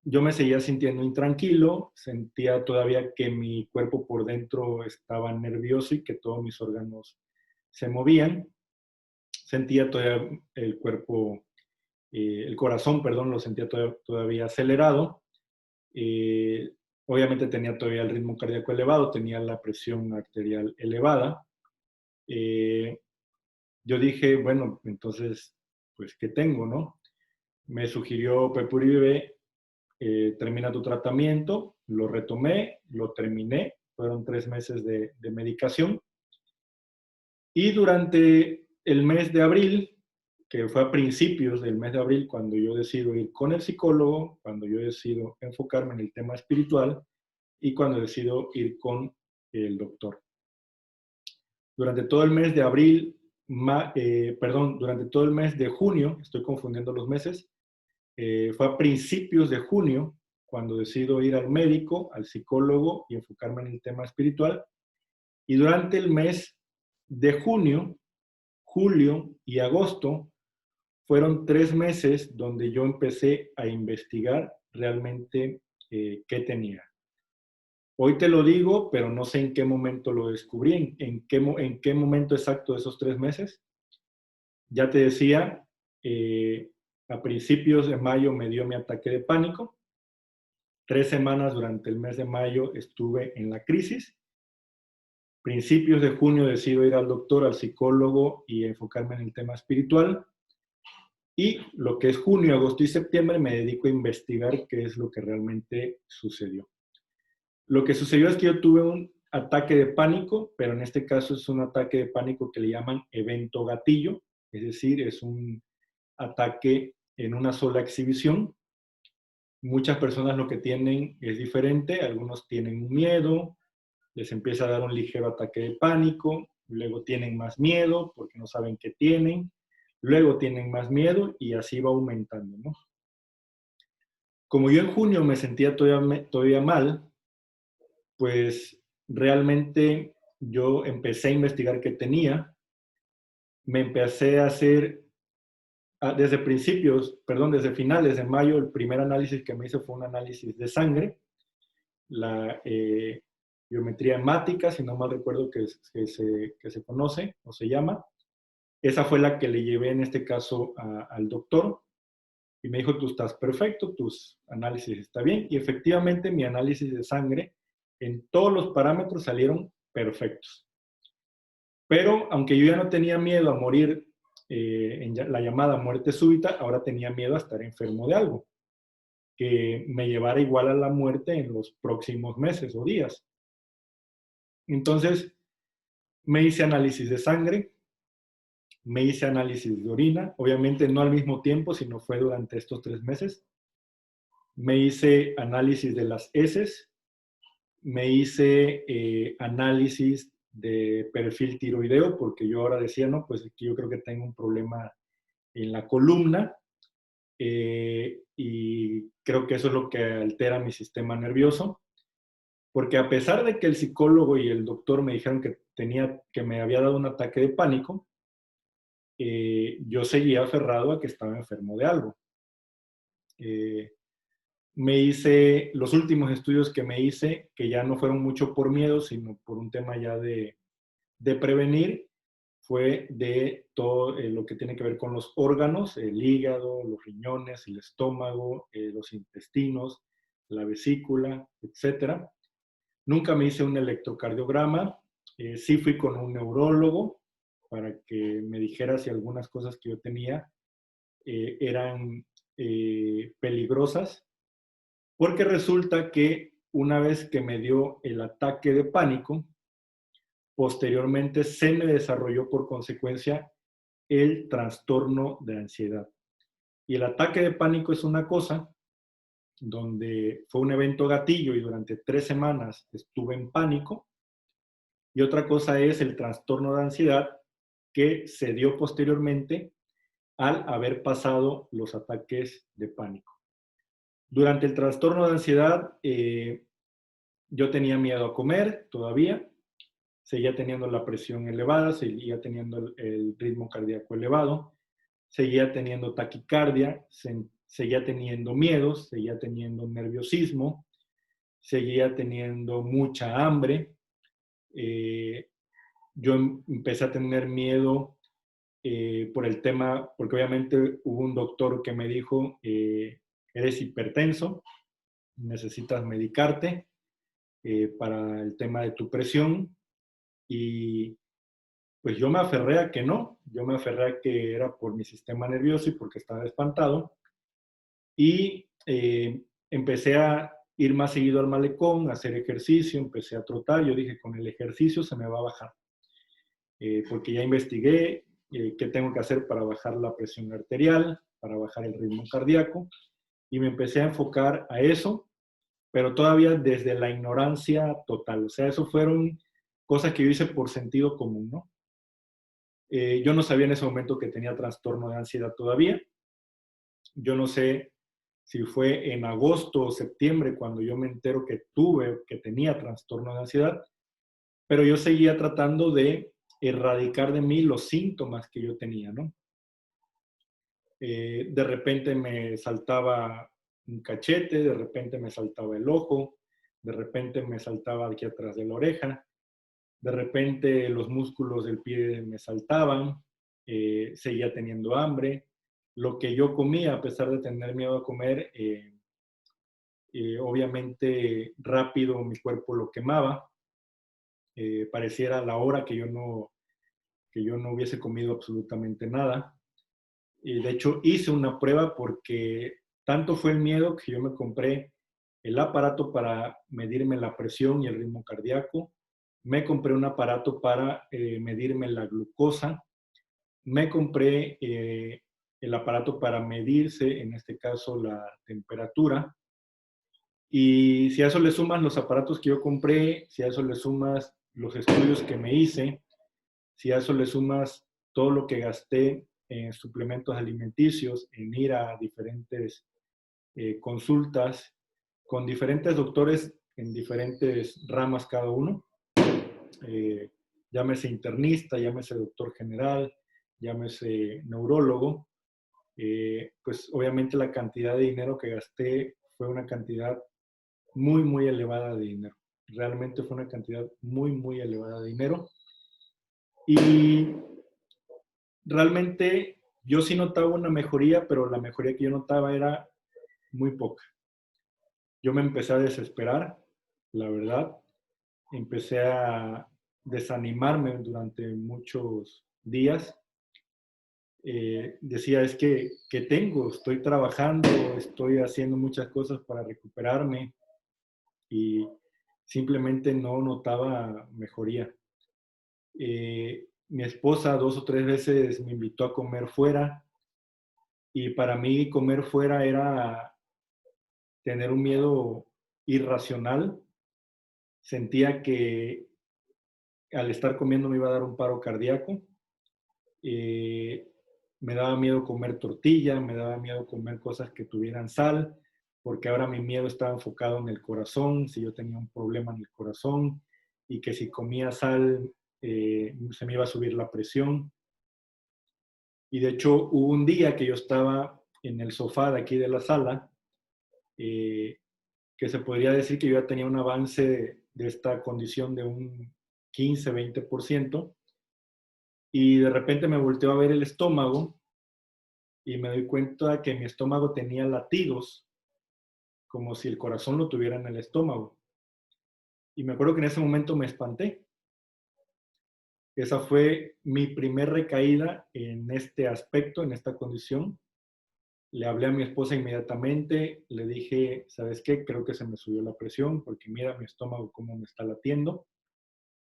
yo me seguía sintiendo intranquilo, sentía todavía que mi cuerpo por dentro estaba nervioso y que todos mis órganos se movían. Sentía todavía el cuerpo, el corazón, perdón, lo sentía todavía acelerado. Eh, Obviamente tenía todavía el ritmo cardíaco elevado, tenía la presión arterial elevada. Eh, yo dije, bueno, entonces, pues, ¿qué tengo, no? Me sugirió Pepe Uribe, termina tu tratamiento, lo retomé, lo terminé, fueron 3 meses de medicación. Y durante el mes de abril, que fue a principios del mes de abril, cuando yo decido ir con el psicólogo, cuando yo decido enfocarme en el tema espiritual y cuando decido ir con el doctor. Durante todo el mes de abril, durante todo el mes de junio, estoy confundiendo los meses, fue a principios de junio cuando decido ir al médico, al psicólogo y enfocarme en el tema espiritual. Y durante el mes de junio, julio y agosto fueron 3 meses donde yo empecé a investigar realmente qué tenía. Hoy te lo digo, pero no sé en qué momento lo descubrí, en qué momento exacto de esos 3 meses. Ya te decía, a principios de mayo me dio mi ataque de pánico. 3 semanas durante el mes de mayo estuve en la crisis. Principios de junio decido ir al doctor, al psicólogo y enfocarme en el tema espiritual. Y lo que es junio, agosto y septiembre me dedico a investigar qué es lo que realmente sucedió. Lo que sucedió es que yo tuve un ataque de pánico, pero en este caso es un ataque de pánico que le llaman evento gatillo, es decir, es un ataque en una sola exhibición. Muchas personas lo que tienen es diferente, algunos tienen un miedo, les empieza a dar un ligero ataque de pánico, luego tienen más miedo porque no saben qué tienen, luego tienen más miedo y así va aumentando, ¿no? Como yo en junio me sentía todavía mal, pues realmente yo empecé a investigar qué tenía, me empecé a hacer, desde finales de mayo, el primer análisis que me hice fue un análisis de sangre, la biometría hemática, si no mal recuerdo que se conoce o se llama. Esa fue la que le llevé en este caso al doctor y me dijo, tú estás perfecto, tus análisis está bien. Y efectivamente mi análisis de sangre en todos los parámetros salieron perfectos. Pero aunque yo ya no tenía miedo a morir en la llamada muerte súbita, ahora tenía miedo a estar enfermo de algo que me llevara igual a la muerte en los próximos meses o días. Entonces, me hice análisis de sangre, me hice análisis de orina, obviamente no al mismo tiempo, sino fue durante estos 3 meses. Me hice análisis de las heces, me hice análisis de perfil tiroideo, porque yo ahora decía, no, pues yo creo que tengo un problema en la columna y creo que eso es lo que altera mi sistema nervioso. Porque a pesar de que el psicólogo y el doctor me dijeron que me había dado un ataque de pánico, yo seguía aferrado a que estaba enfermo de algo. Me hice los últimos estudios que me hice, que ya no fueron mucho por miedo, sino por un tema ya de prevenir, fue de todo lo que tiene que ver con los órganos, el hígado, los riñones, el estómago, los intestinos, la vesícula, etcétera. Nunca me hice un electrocardiograma, sí fui con un neurólogo para que me dijera si algunas cosas que yo tenía eran peligrosas, porque resulta que una vez que me dio el ataque de pánico, posteriormente se me desarrolló por consecuencia el trastorno de ansiedad. Y el ataque de pánico es una cosa donde fue un evento gatillo y durante 3 semanas estuve en pánico. Y otra cosa es el trastorno de ansiedad que se dio posteriormente al haber pasado los ataques de pánico. Durante el trastorno de ansiedad, yo tenía miedo a comer todavía, seguía teniendo la presión elevada, seguía teniendo el ritmo cardíaco elevado, seguía teniendo taquicardia, seguía teniendo miedos, seguía teniendo nerviosismo, seguía teniendo mucha hambre. Yo empecé a tener miedo por el tema, porque obviamente hubo un doctor que me dijo, eres hipertenso, necesitas medicarte para el tema de tu presión. Y pues yo me aferré a que no, yo me aferré a que era por mi sistema nervioso y porque estaba espantado. Y empecé a ir más seguido al malecón, a hacer ejercicio, empecé a trotar. Yo dije, con el ejercicio se me va a bajar. Porque ya investigué qué tengo que hacer para bajar la presión arterial, para bajar el ritmo cardíaco, y me empecé a enfocar a eso, pero todavía desde la ignorancia total. O sea, eso fueron cosas que yo hice por sentido común, ¿no? Yo no sabía en ese momento que tenía trastorno de ansiedad todavía. Yo no sé si fue en agosto o septiembre cuando yo me entero que tenía trastorno de ansiedad, pero yo seguía tratando de erradicar de mí los síntomas que yo tenía, ¿no? De repente me saltaba un cachete, de repente me saltaba el ojo, de repente me saltaba aquí atrás de la oreja, de repente los músculos del pie me saltaban, seguía teniendo hambre. Lo que yo comía, a pesar de tener miedo a comer, obviamente rápido mi cuerpo lo quemaba. Pareciera la hora que yo no hubiese comido absolutamente nada. Y de hecho hice una prueba porque tanto fue el miedo que yo me compré el aparato para medirme la presión y el ritmo cardíaco, me compré un aparato para medirme la glucosa, me compré el aparato para medirse, en este caso, la temperatura. Y si a eso le sumas los aparatos que yo compré, si a eso le sumas los estudios que me hice, si a eso le sumas todo lo que gasté en suplementos alimenticios, en ir a diferentes consultas con diferentes doctores en diferentes ramas cada uno, eh, llámese internista, llámese doctor general, llámese neurólogo, pues obviamente la cantidad de dinero que gasté fue una cantidad muy, muy elevada de dinero. Realmente fue una cantidad muy, muy elevada de dinero. Y realmente yo sí notaba una mejoría, pero la mejoría que yo notaba era muy poca. Yo me empecé a desesperar, la verdad. Empecé a desanimarme durante muchos días. Decía, es que tengo, estoy trabajando, estoy haciendo muchas cosas para recuperarme y simplemente no notaba mejoría. Mi esposa 2 o 3 veces me invitó a comer fuera y para mí comer fuera era tener un miedo irracional. Sentía que al estar comiendo me iba a dar un paro cardíaco. Eh, Me daba miedo comer tortilla, me daba miedo comer cosas que tuvieran sal, porque ahora mi miedo estaba enfocado en el corazón, si yo tenía un problema en el corazón y que si comía sal se me iba a subir la presión. Y de hecho hubo un día que yo estaba en el sofá de aquí de la sala, eh, que se podría decir que yo ya tenía un avance de esta condición de un 15-20%, y de repente me volteó a ver el estómago y me doy cuenta que mi estómago tenía latidos como si el corazón lo tuviera en el estómago. Y me acuerdo que en ese momento me espanté. Esa fue mi primer recaída en este aspecto, en esta condición. Le hablé a mi esposa inmediatamente, le dije, ¿sabes qué? Creo que se me subió la presión porque mira mi estómago cómo me está latiendo.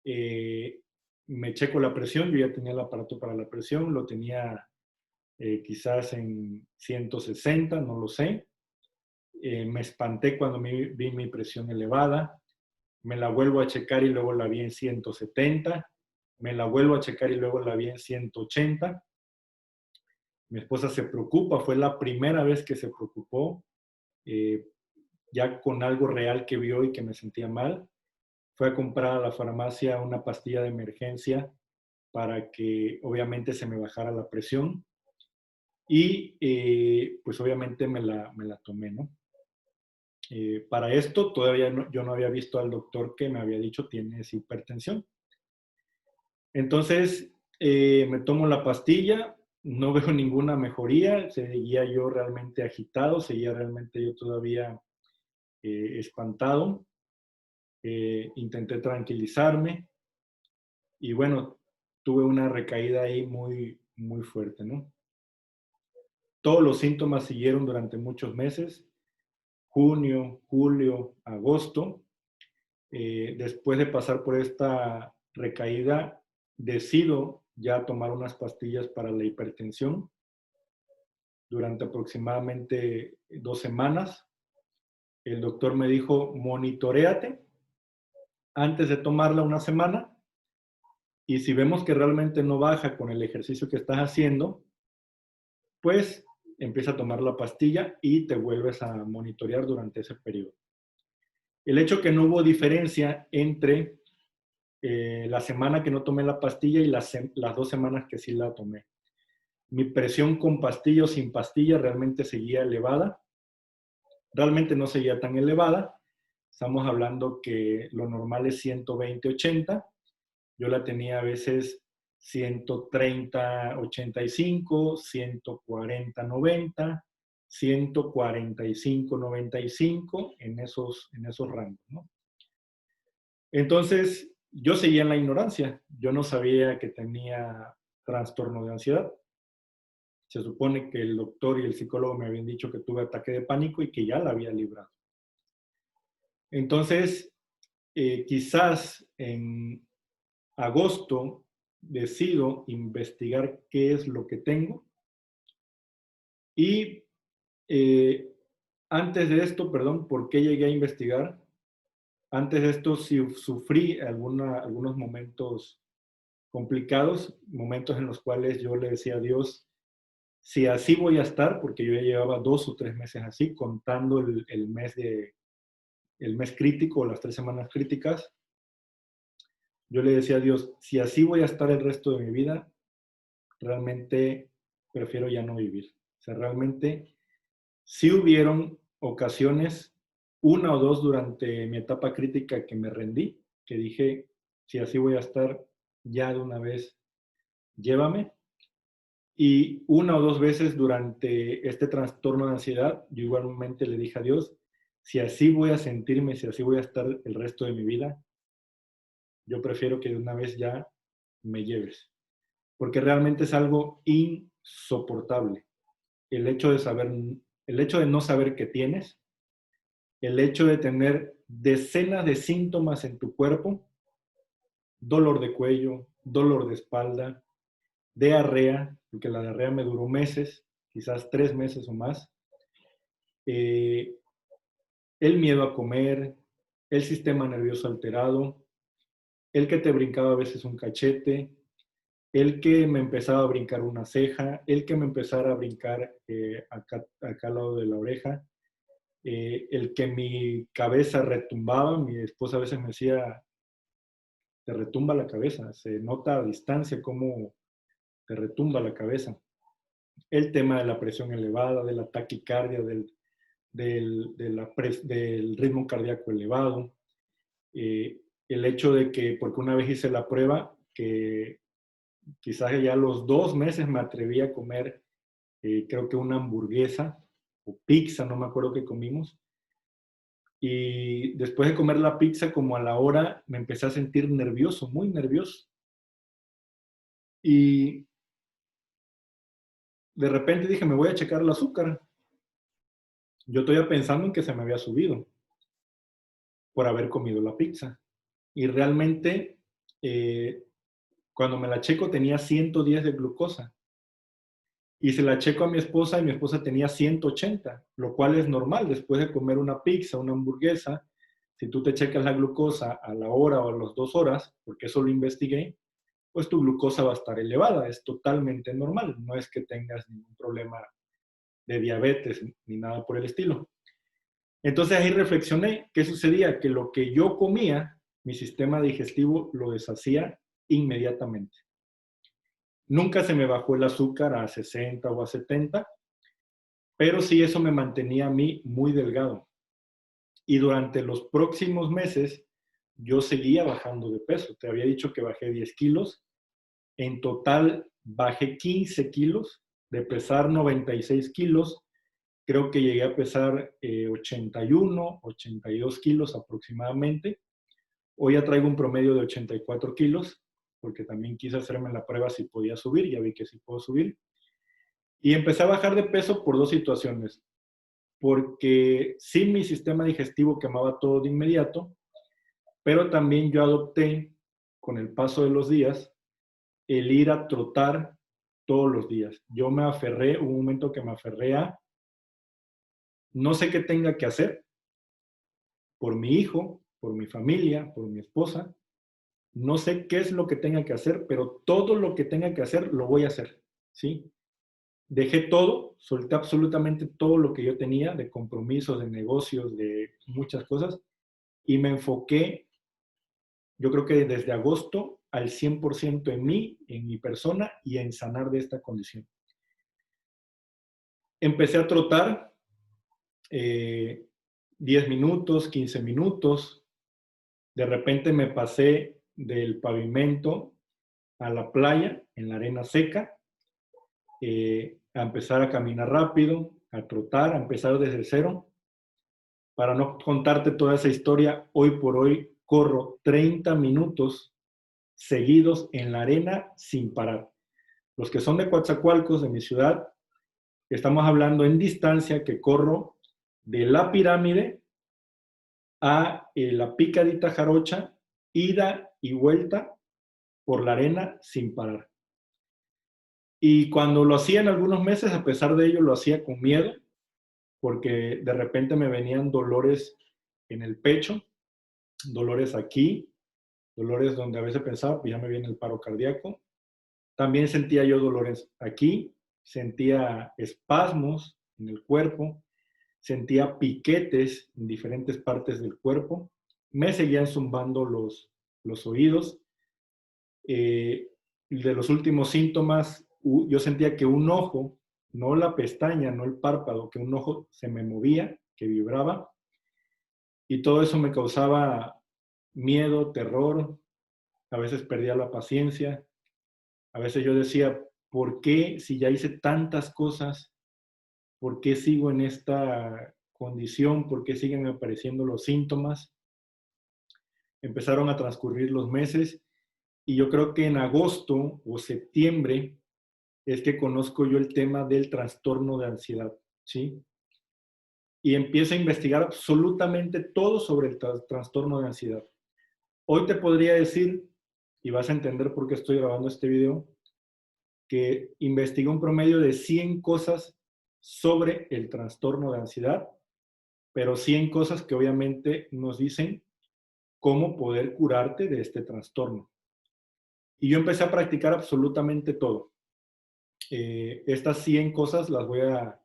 Eh, Me checo la presión, yo ya tenía el aparato para la presión, lo tenía quizás en 160, no lo sé. Me espanté cuando vi mi presión elevada, me la vuelvo a checar y luego la vi en 170, me la vuelvo a checar y luego la vi en 180. Mi esposa se preocupa, fue la primera vez que se preocupó, eh, ya con algo real que vio y que me sentía mal. Fue a comprar a la farmacia una pastilla de emergencia para que obviamente se me bajara la presión y pues obviamente me la tomé, ¿no? Para esto todavía yo no había visto al doctor que me había dicho tienes hipertensión. Entonces me tomo la pastilla, no veo ninguna mejoría, seguía yo realmente agitado, seguía realmente yo todavía espantado. Intenté tranquilizarme y bueno, tuve una recaída ahí muy, muy fuerte, ¿no? Todos los síntomas siguieron durante muchos meses, junio, julio, agosto. Después de pasar por esta recaída, decido ya tomar unas pastillas para la hipertensión durante aproximadamente 2 semanas. El doctor me dijo, monitoréate antes de tomarla una semana y si vemos que realmente no baja con el ejercicio que estás haciendo, pues empieza a tomar la pastilla y te vuelves a monitorear durante ese periodo. El hecho que no hubo diferencia entre la semana que no tomé la pastilla y las 2 semanas que sí la tomé. Mi presión con pastilla o sin pastilla realmente seguía elevada. Realmente no seguía tan elevada. Estamos hablando que lo normal es 120/80. Yo la tenía a veces 130/85, 140/90, 145/95 en esos rangos, ¿no? Entonces, yo seguía en la ignorancia. Yo no sabía que tenía trastorno de ansiedad. Se supone que el doctor y el psicólogo me habían dicho que tuve ataque de pánico y que ya la había librado. Entonces, quizás en agosto decido investigar qué es lo que tengo y antes de esto, perdón, ¿por qué llegué a investigar? Antes de esto sí sufrí algunos momentos complicados, momentos en los cuales yo le decía a Dios, si así voy a estar, porque yo ya llevaba 2 o 3 meses así, contando el mes crítico, las 3 semanas críticas, yo le decía a Dios, si así voy a estar el resto de mi vida, realmente prefiero ya no vivir. O sea, realmente sí hubieron ocasiones, una o dos durante mi etapa crítica que me rendí, que dije, si así voy a estar, ya de una vez, llévame. Y una o dos veces durante este trastorno de ansiedad, yo igualmente le dije a Dios, si así voy a sentirme, si así voy a estar el resto de mi vida, yo prefiero que de una vez ya me lleves. Porque realmente es algo insoportable. El hecho de saber, el hecho de no saber qué tienes, el hecho de tener decenas de síntomas en tu cuerpo, dolor de cuello, dolor de espalda, diarrea, porque la diarrea me duró meses, quizás 3 meses o más, eh, el miedo a comer, el sistema nervioso alterado, el que te brincaba a veces un cachete, el que me empezaba a brincar una ceja, el que me empezara a brincar acá al lado de la oreja, el que mi cabeza retumbaba, mi esposa a veces me decía, te retumba la cabeza, se nota a distancia cómo te retumba la cabeza. El tema de la presión elevada, de la taquicardia, del ritmo cardíaco elevado, el hecho de que, porque una vez hice la prueba, que quizás ya a los 2 meses me atreví a comer, creo que una hamburguesa o pizza, no me acuerdo qué comimos, y después de comer la pizza, como a la hora, me empecé a sentir nervioso, muy nervioso. Y de repente dije, me voy a checar el azúcar. Yo todavía pensando en que se me había subido por haber comido la pizza. Y realmente, eh, cuando me la checo tenía 110 de glucosa. Y se la checo a mi esposa y mi esposa tenía 180, lo cual es normal. Después de comer una pizza, una hamburguesa, si tú te checas la glucosa a la hora o a las 2 horas, porque eso lo investigué, pues tu glucosa va a estar elevada. Es totalmente normal. No es que tengas ningún problema de diabetes ni nada por el estilo. Entonces ahí reflexioné, ¿qué sucedía? Que lo que yo comía, mi sistema digestivo lo deshacía inmediatamente. Nunca se me bajó el azúcar a 60 o a 70, pero sí eso me mantenía a mí muy delgado. Y durante los próximos meses yo seguía bajando de peso. Te había dicho que bajé 10 kilos. En total bajé 15 kilos, de pesar 96 kilos. Creo que llegué a pesar 81, 82 kilos aproximadamente. Hoy ya traigo un promedio de 84 kilos, porque también quise hacerme la prueba si podía subir, ya vi que sí puedo subir. Y empecé a bajar de peso por dos situaciones. Porque sí mi sistema digestivo quemaba todo de inmediato, pero también yo adopté, con el paso de los días, el ir a trotar todos los días. Yo me aferré, hubo un momento que me aferré a, no sé qué tenga que hacer por mi hijo, por mi familia, por mi esposa, no sé qué es lo que tenga que hacer, pero todo lo que tenga que hacer lo voy a hacer, ¿sí? dejé todo, solté absolutamente todo lo que yo tenía de compromisos, de negocios, de muchas cosas, y me enfoqué, yo creo que desde agosto, al 100% en mí, en mi persona y en sanar de esta condición. Empecé a trotar 10 minutos, 15 minutos. De repente me pasé del pavimento a la playa, en la arena seca, a empezar a caminar rápido, a trotar, a empezar desde cero. Para no contarte toda esa historia, hoy por hoy corro 30 minutos seguidos en la arena sin parar. Los que son de Coatzacoalcos, de mi ciudad, estamos hablando en distancia que corro de la pirámide a la picadita jarocha, ida y vuelta por la arena sin parar. Y cuando lo hacía en algunos meses, a pesar de ello, lo hacía con miedo, porque de repente me venían dolores en el pecho, dolores aquí, dolores donde a veces pensaba, pues ya me viene el paro cardíaco. También sentía yo dolores aquí, sentía espasmos en el cuerpo, sentía piquetes en diferentes partes del cuerpo, me seguían zumbando los oídos. De los últimos síntomas, yo sentía que un ojo, no la pestaña, no el párpado, que un ojo se me movía, que vibraba, y todo eso me causaba miedo, terror, a veces perdía la paciencia, a veces yo decía, ¿por qué si ya hice tantas cosas, por qué sigo en esta condición, por qué siguen apareciendo los síntomas? Empezaron a transcurrir los meses y yo creo que en agosto o septiembre es que conozco yo el tema del trastorno de ansiedad, ¿sí? Y empiezo a investigar absolutamente todo sobre el trastorno de ansiedad. Hoy te podría decir, y vas a entender por qué estoy grabando este video, que investigué un promedio de 100 cosas sobre el trastorno de ansiedad, pero 100 cosas que obviamente nos dicen cómo poder curarte de este trastorno. Y yo empecé a practicar absolutamente todo. Estas 100 cosas las voy a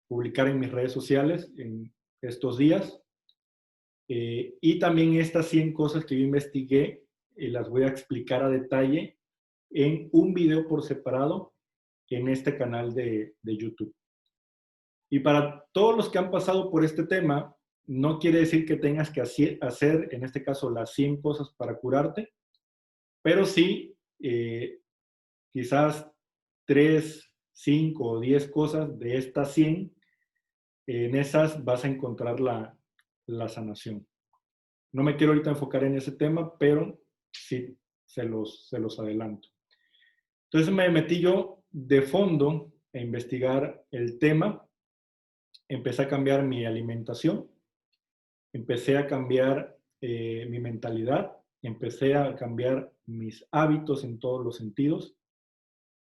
publicar en mis redes sociales en estos días. Y también estas 100 cosas que yo investigué las voy a explicar a detalle en un video por separado en este canal de YouTube. Y para todos los que han pasado por este tema, no quiere decir que tengas que hacer, en este caso, las 100 cosas para curarte, pero sí, quizás 3, 5 o 10 cosas de estas 100, en esas vas a encontrar la sanación. No me quiero ahorita enfocar en ese tema, pero sí, se los adelanto. Entonces me metí yo de fondo a investigar el tema, empecé a cambiar mi alimentación, empecé a cambiar mi mentalidad, empecé a cambiar mis hábitos en todos los sentidos.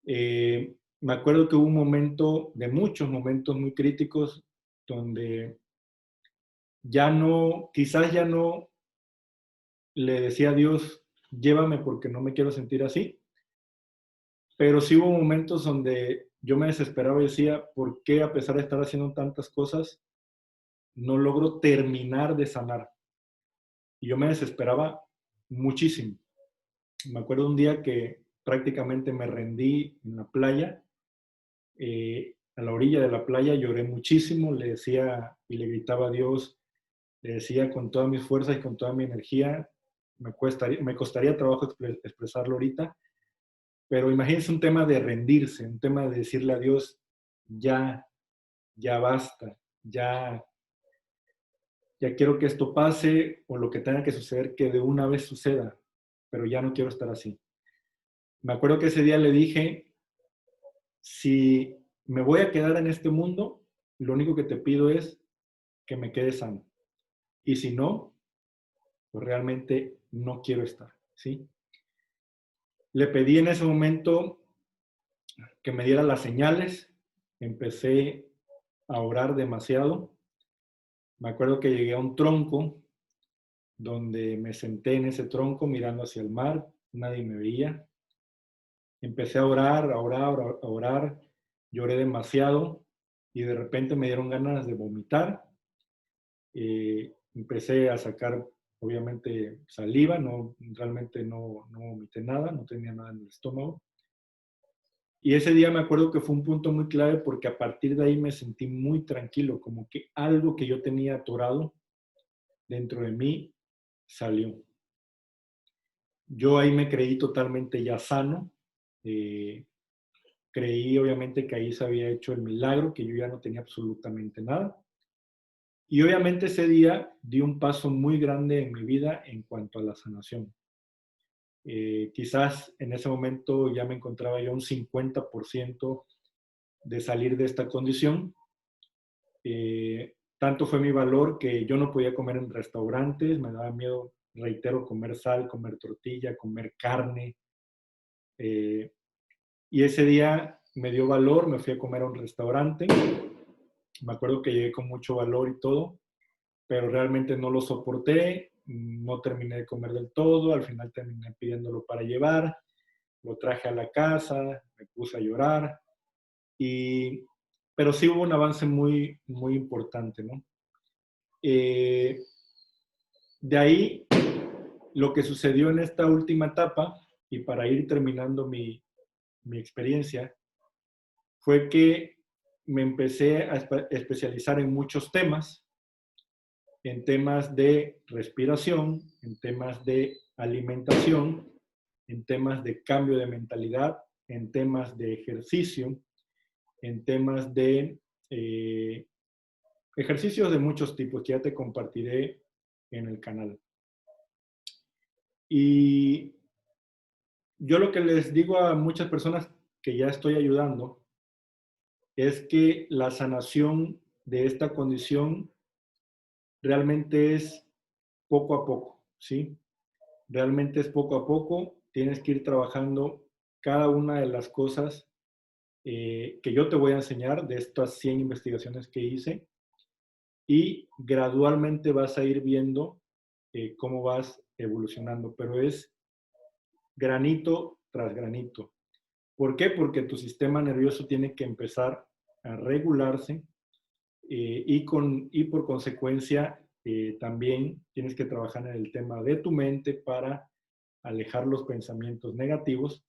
Me acuerdo que hubo un momento, de muchos momentos muy críticos, donde ya no, quizás ya no le decía a Dios, llévame porque no me quiero sentir así, pero sí hubo momentos donde yo me desesperaba y decía, ¿por qué a pesar de estar haciendo tantas cosas, no logro terminar de sanar? Y yo me desesperaba muchísimo. Me acuerdo un día que prácticamente me rendí en la playa, a la orilla de la playa, lloré muchísimo, le decía y le gritaba a Dios, le decía con todas mis fuerzas y con toda mi energía, me costaría trabajo expresarlo ahorita, pero imagínense un tema de rendirse, un tema de decirle a Dios, ya, ya basta, ya quiero que esto pase o lo que tenga que suceder, que de una vez suceda, pero ya no quiero estar así. Me acuerdo que ese día le dije, si me voy a quedar en este mundo, lo único que te pido es que me quede sano. Y si no, pues realmente no quiero estar, ¿sí? Le pedí en ese momento que me diera las señales, empecé a orar demasiado. Me acuerdo que llegué a un tronco donde me senté en ese tronco mirando hacia el mar, nadie me veía. Empecé a orar, a orar, a orar. lloré demasiado y de repente me dieron ganas de vomitar. Empecé a sacar, obviamente, saliva, no, realmente no vomité nada, no tenía nada en el estómago. Y ese día me acuerdo que fue un punto muy clave porque a partir de ahí me sentí muy tranquilo, como que algo que yo tenía atorado dentro de mí salió. Yo ahí me creí totalmente ya sano. eh, Creí obviamente que ahí se había hecho el milagro, que yo ya no tenía absolutamente nada. Y obviamente ese día di un paso muy grande en mi vida en cuanto a la sanación. Quizás en ese momento ya me encontraba yo un 50% de salir de esta condición. Tanto fue mi valor que yo no podía comer en restaurantes, me daba miedo, reitero, comer sal, comer tortilla, comer carne. Eh, y ese día me dio valor, me fui a comer a un restaurante. Me acuerdo que llegué con mucho valor y todo, pero realmente no lo soporté, no terminé de comer del todo, al final terminé pidiéndolo para llevar, lo traje a la casa, me puse a llorar, y, pero sí hubo un avance muy, muy importante, ¿no? Eh, de ahí, lo que sucedió en esta última etapa, y para ir terminando mi experiencia, fue que me empecé a especializar en muchos temas, en temas de respiración, en temas de alimentación, en temas de cambio de mentalidad, en temas de ejercicio, en temas de ejercicios de muchos tipos que ya te compartiré en el canal. Y yo lo que les digo a muchas personas que ya estoy ayudando es que la sanación de esta condición realmente es poco a poco, ¿sí? Realmente es poco a poco, tienes que ir trabajando cada una de las cosas que yo te voy a enseñar de estas 100 investigaciones que hice y gradualmente vas a ir viendo cómo vas evolucionando, pero es granito tras granito. ¿Por qué? Porque tu sistema nervioso tiene que empezar a regularse y por consecuencia también tienes que trabajar en el tema de tu mente para alejar los pensamientos negativos,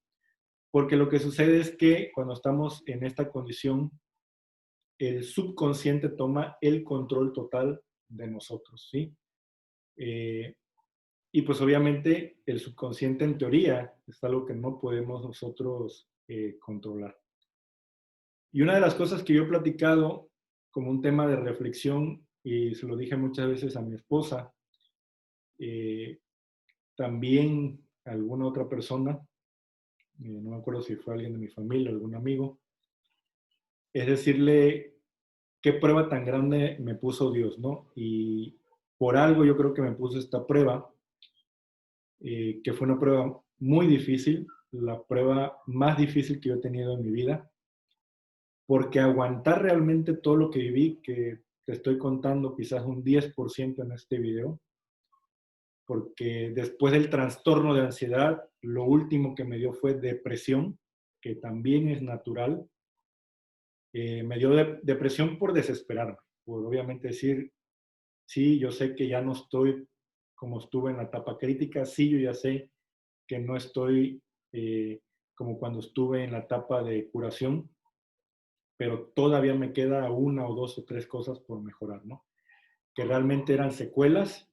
porque lo que sucede es que cuando estamos en esta condición, el subconsciente toma el control total de nosotros, ¿sí? Eh, y pues obviamente el subconsciente en teoría es algo que no podemos nosotros controlar. Y una de las cosas que yo he platicado como un tema de reflexión, y se lo dije muchas veces a mi esposa, eh, también a alguna otra persona, no me acuerdo si fue alguien de mi familia, algún amigo, es decirle qué prueba tan grande me puso Dios, ¿no? Y por algo yo creo que me puso esta prueba, que fue una prueba muy difícil, la prueba más difícil que yo he tenido en mi vida, porque aguantar realmente todo lo que viví, que te estoy contando quizás un 10% en este video, porque después del trastorno de ansiedad, lo último que me dio fue depresión, que también es natural. Me dio depresión por desesperarme, por obviamente decir, sí, yo sé que ya no estoy como estuve en la etapa crítica, sí, yo ya sé que no estoy como cuando estuve en la etapa de curación, pero todavía me queda una o dos o tres cosas por mejorar, ¿no? Que realmente eran secuelas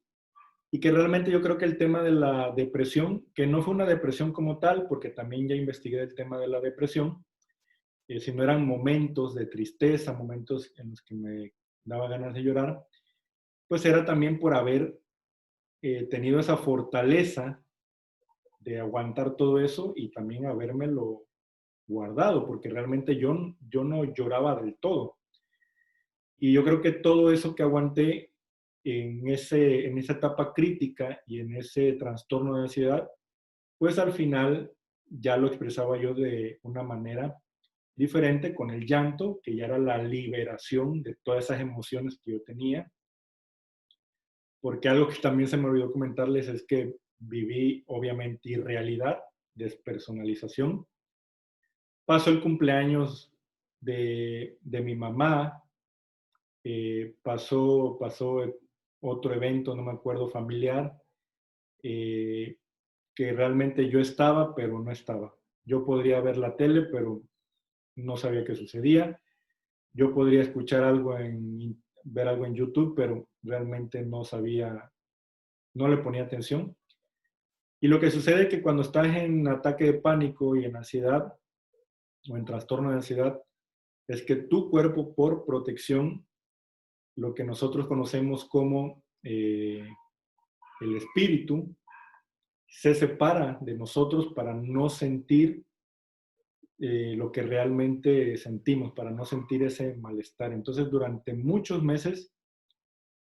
y que realmente yo creo que el tema de la depresión, que no fue una depresión como tal, porque también ya investigué el tema de la depresión, sino eran momentos de tristeza, momentos en los que me daba ganas de llorar, pues era también por haber tenido esa fortaleza de aguantar todo eso y también habérmelo guardado, porque realmente yo no lloraba del todo. Y yo creo que todo eso que aguanté en esa etapa crítica y en ese trastorno de ansiedad, pues al final ya lo expresaba yo de una manera diferente con el llanto, que ya era la liberación de todas esas emociones que yo tenía. Porque algo que también se me olvidó comentarles es que viví obviamente irrealidad, despersonalización. Pasó el cumpleaños de mi mamá, pasó otro evento, no me acuerdo, familiar, eh, que realmente yo estaba, pero no estaba. Yo podría ver la tele, pero no sabía qué sucedía. Yo podría escuchar algo ver algo en YouTube, pero realmente no sabía, no le ponía atención. Y lo que sucede es que cuando estás en ataque de pánico y en ansiedad o en trastorno de ansiedad, es que tu cuerpo, por protección, lo que nosotros conocemos como el espíritu, se separa de nosotros para no sentir lo que realmente sentimos, para no sentir ese malestar. Entonces, durante muchos meses,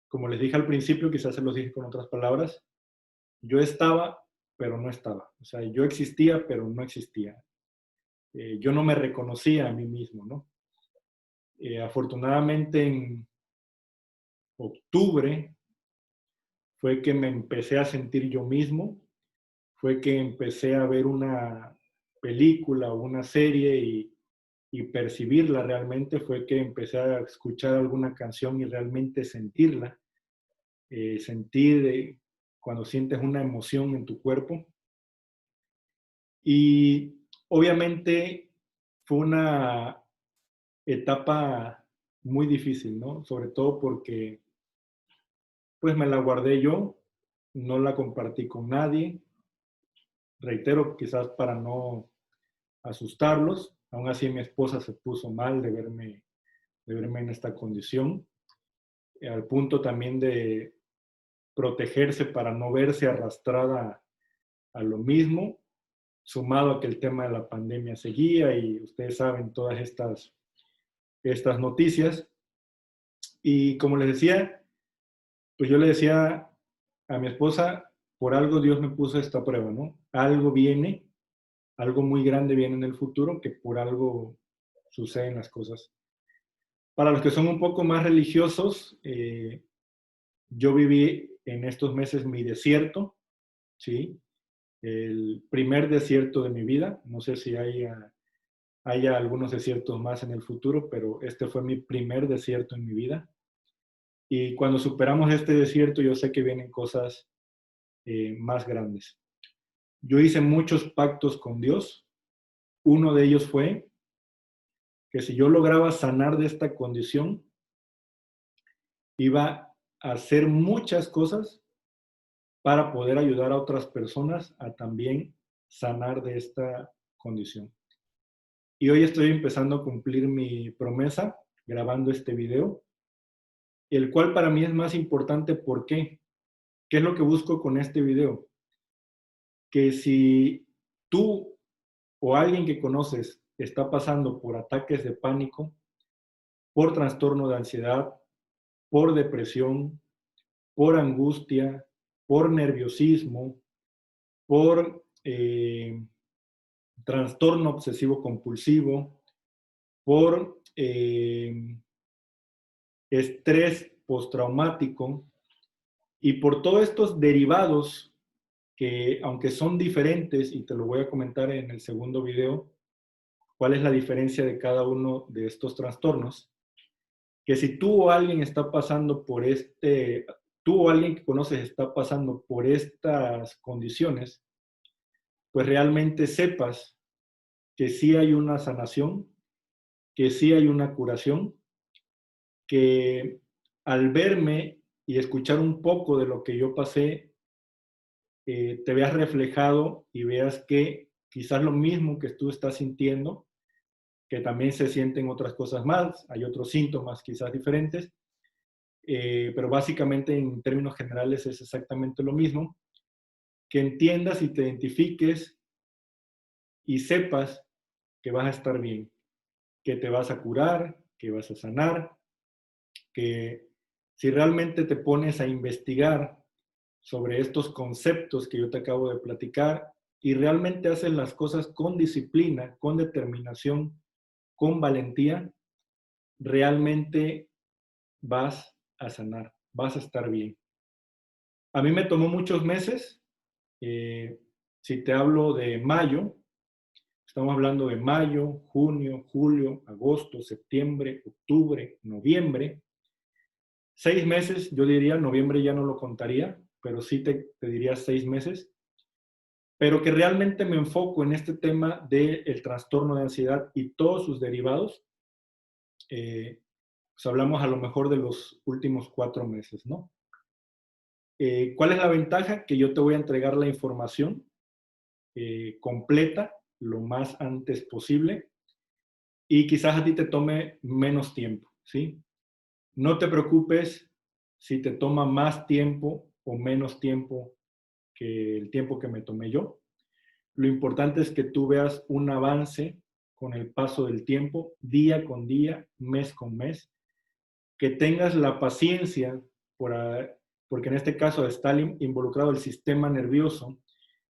como les dije al principio, quizás se los dije con otras palabras, yo estaba, pero no estaba. O sea, yo existía, pero no existía. Yo no me reconocía a mí mismo, ¿no? Afortunadamente, en octubre fue que me empecé a sentir yo mismo, fue que empecé a ver una película o una serie y percibirla realmente, fue que empecé a escuchar alguna canción y realmente sentirla, sentir cuando sientes una emoción en tu cuerpo. Y obviamente fue una etapa muy difícil, ¿no? Sobre todo porque pues me la guardé yo, no la compartí con nadie, reitero, quizás para no asustarlos. Aún así mi esposa se puso mal de verme en esta condición, al punto también de protegerse para no verse arrastrada a lo mismo, sumado a que el tema de la pandemia seguía y ustedes saben todas estas noticias. Y como les decía, pues yo le decía a mi esposa, por algo Dios me puso esta prueba, ¿no? Algo viene, algo muy grande viene en el futuro, que por algo suceden las cosas. Para los que son un poco más religiosos, yo viví en estos meses mi desierto, ¿sí? El primer desierto de mi vida. No sé si haya algunos desiertos más en el futuro, pero este fue mi primer desierto en mi vida. Y cuando superamos este desierto, yo sé que vienen cosas más grandes. Yo hice muchos pactos con Dios. Uno de ellos fue que si yo lograba sanar de esta condición, iba a hacer muchas cosas para poder ayudar a otras personas a también sanar de esta condición. Y hoy estoy empezando a cumplir mi promesa grabando este video, el cual para mí es más importante. ¿Por qué? ¿Qué es lo que busco con este video? Que si tú o alguien que conoces está pasando por ataques de pánico, por trastorno de ansiedad, por depresión, por angustia, por nerviosismo, por trastorno obsesivo compulsivo, por estrés postraumático y por todos estos derivados que, aunque son diferentes, y te lo voy a comentar en el segundo video, cuál es la diferencia de cada uno de estos trastornos, que si tú o alguien está pasando por tú o alguien que conoces está pasando por estas condiciones, pues realmente sepas que sí hay una sanación, que sí hay una curación, que al verme y escuchar un poco de lo que yo pasé, te veas reflejado y veas que quizás lo mismo que tú estás sintiendo, que también se sienten otras cosas más, hay otros síntomas quizás diferentes, pero básicamente en términos generales es exactamente lo mismo, que entiendas y te identifiques y sepas que vas a estar bien, que te vas a curar, que vas a sanar, que si realmente te pones a investigar sobre estos conceptos que yo te acabo de platicar y realmente haces las cosas con disciplina, con determinación, con valentía, realmente vas a sanar, vas a estar bien. A mí me tomó muchos meses. Si te hablo de mayo, Estamos hablando de mayo, junio, julio, agosto, septiembre, octubre, noviembre. 6 meses, yo diría, noviembre ya no lo contaría, pero sí te diría 6 meses, pero que realmente me enfoco en este tema del trastorno de ansiedad y todos sus derivados. Pues hablamos a lo mejor de los últimos 4 meses, ¿no? ¿Cuál es la ventaja? Que yo te voy a entregar la información completa lo más antes posible y quizás a ti te tome menos tiempo, ¿sí? No te preocupes si te toma más tiempo o menos tiempo que el tiempo que me tomé yo. Lo importante es que tú veas un avance con el paso del tiempo, día con día, mes con mes, que tengas la paciencia, por, porque en este caso está involucrado el sistema nervioso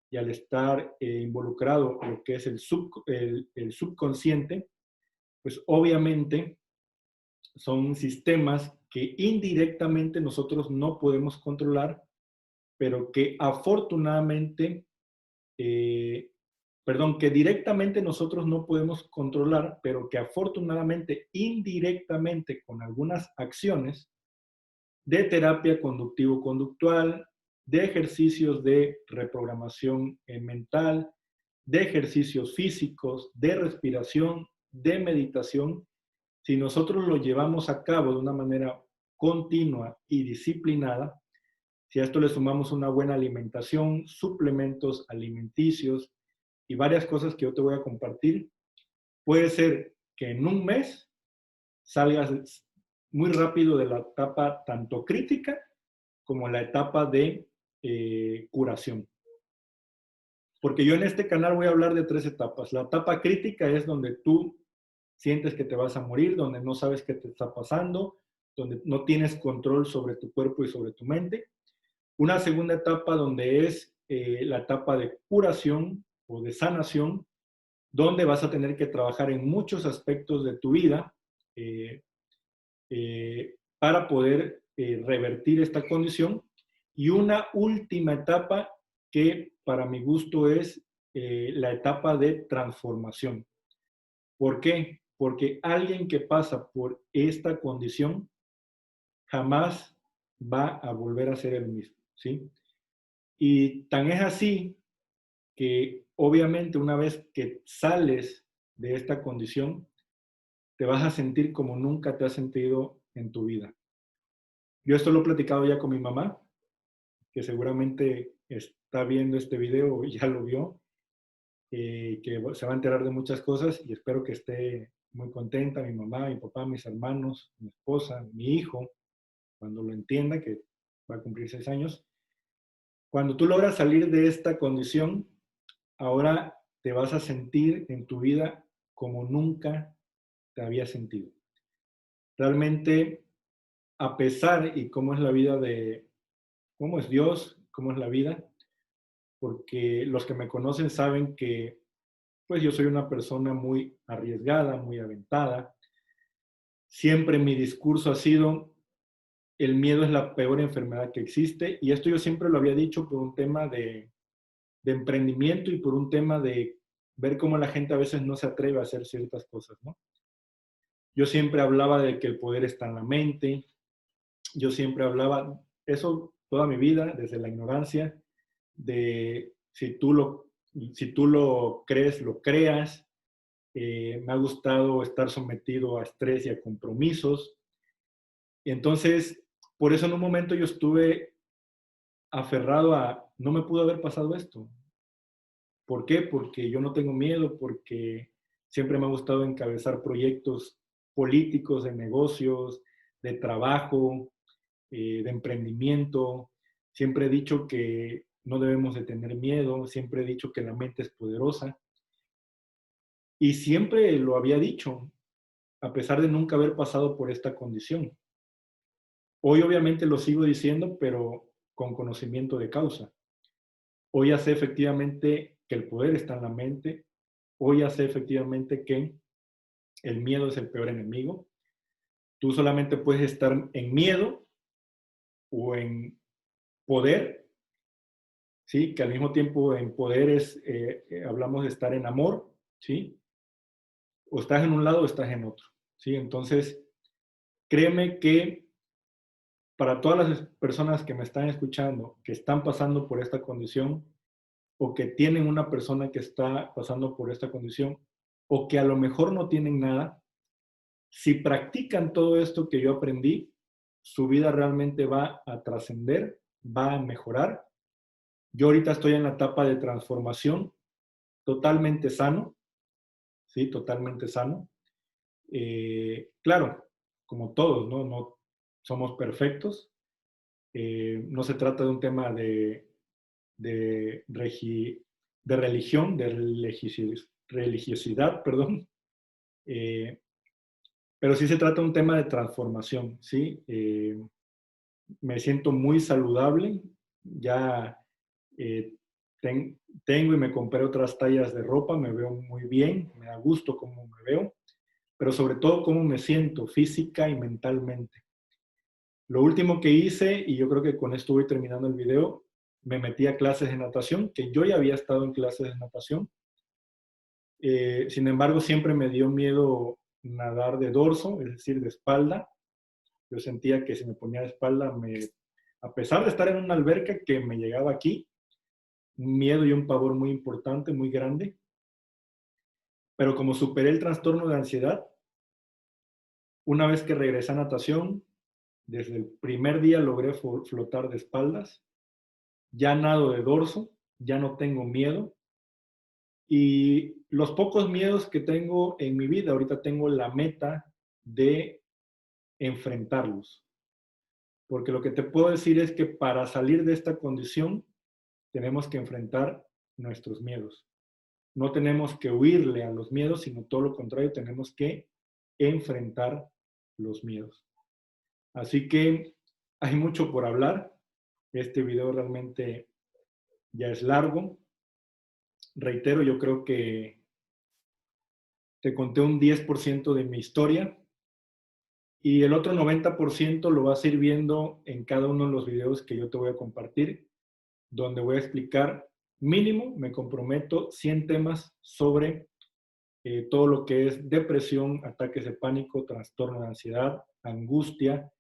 y al estar involucrado lo que es el subconsciente, pues obviamente son sistemas que indirectamente nosotros no podemos controlar, pero que afortunadamente, perdón, que directamente nosotros no podemos controlar, pero que afortunadamente indirectamente con algunas acciones de terapia conductivo-conductual, de ejercicios de reprogramación mental, de ejercicios físicos, de respiración, de meditación, si nosotros lo llevamos a cabo de una manera continua y disciplinada, si a esto le sumamos una buena alimentación, suplementos alimenticios y varias cosas que yo te voy a compartir, puede ser que en un mes salgas muy rápido de la etapa tanto crítica como la etapa de curación. Porque yo en este canal voy a hablar de 3 etapas. La etapa crítica es donde tú sientes que te vas a morir, donde no sabes qué te está pasando, donde no tienes control sobre tu cuerpo y sobre tu mente. Una segunda etapa donde es la etapa de curación o de sanación, donde vas a tener que trabajar en muchos aspectos de tu vida eh, para poder revertir esta condición. Y una última etapa que para mi gusto es la etapa de transformación. ¿Por qué? Porque alguien que pasa por esta condición jamás va a volver a ser el mismo, ¿sí? Y tan es así que obviamente una vez que sales de esta condición, te vas a sentir como nunca te has sentido en tu vida. Yo esto lo he platicado ya con mi mamá, que seguramente está viendo este video y ya lo vio, que se va a enterar de muchas cosas y espero que esté muy contenta, mi mamá, mi papá, mis hermanos, mi esposa, mi hijo, cuando lo entienda, que va a cumplir 6 años. Cuando tú logras salir de esta condición, ahora te vas a sentir en tu vida como nunca te había sentido. Realmente, a pesar y cómo es la vida de, cómo es Dios, cómo es la vida, porque los que me conocen saben que pues yo soy una persona muy arriesgada, muy aventada. Siempre mi discurso ha sido, el miedo es la peor enfermedad que existe, y esto yo siempre lo había dicho por un tema de emprendimiento y por un tema de ver cómo la gente a veces no se atreve a hacer ciertas cosas, ¿no? Yo siempre hablaba de que el poder está en la mente, yo siempre hablaba, eso toda mi vida, desde la ignorancia, de si tú lo crees, lo creas. Me ha gustado estar sometido a estrés y a compromisos. Y entonces, por eso en un momento yo estuve aferrado a, no me pudo haber pasado esto. ¿Por qué? Porque yo no tengo miedo, porque siempre me ha gustado encabezar proyectos políticos, de negocios, de trabajo, de emprendimiento. Siempre he dicho que no debemos de tener miedo, siempre he dicho que la mente es poderosa y siempre lo había dicho, a pesar de nunca haber pasado por esta condición. Hoy obviamente lo sigo diciendo, pero con conocimiento de causa. Hoy ya sé efectivamente que el poder está en la mente, hoy ya sé efectivamente que el miedo es el peor enemigo. Tú solamente puedes estar en miedo o en poder, ¿sí? Que al mismo tiempo en poder hablamos de estar en amor, ¿sí? O estás en un lado o estás en otro, ¿sí? Entonces, créeme que para todas las personas que me están escuchando, que están pasando por esta condición, o que tienen una persona que está pasando por esta condición, o que a lo mejor no tienen nada, si practican todo esto que yo aprendí, su vida realmente va a trascender, va a mejorar. Yo ahorita estoy en la etapa de transformación, totalmente sano, ¿sí? Totalmente sano. Claro, como todos, ¿no? No somos perfectos. No se trata de un tema de, de religión, de religiosidad, perdón. Eh, pero sí se trata de un tema de transformación, ¿sí? Me siento muy saludable, ya eh, tengo y me compré otras tallas de ropa, me veo muy bien, me da gusto cómo me veo, pero sobre todo cómo me siento física y mentalmente. Lo último que hice, y yo creo que con esto voy terminando el video, me metí a clases de natación, que yo ya había estado en clases de natación. Sin embargo, siempre me dio miedo nadar de dorso, es decir, de espalda. Yo sentía que si me ponía de espalda, a pesar de estar en una alberca que me llegaba aquí, un miedo y un pavor muy importante, muy grande. Pero como superé el trastorno de ansiedad, una vez que regresé a natación, desde el primer día logré flotar de espaldas, ya nado de dorso, ya no tengo miedo. Y los pocos miedos que tengo en mi vida, ahorita tengo la meta de enfrentarlos. Porque lo que te puedo decir es que para salir de esta condición tenemos que enfrentar nuestros miedos. No tenemos que huirle a los miedos, sino todo lo contrario, tenemos que enfrentar los miedos. Así que hay mucho por hablar. Este video realmente ya es largo. Reitero, yo creo que te conté un 10% de mi historia y el otro 90% lo vas a ir viendo en cada uno de los videos que yo te voy a compartir, donde voy a explicar mínimo, me comprometo, 100 temas sobre todo lo que es depresión, ataques de pánico, trastorno de ansiedad, angustia,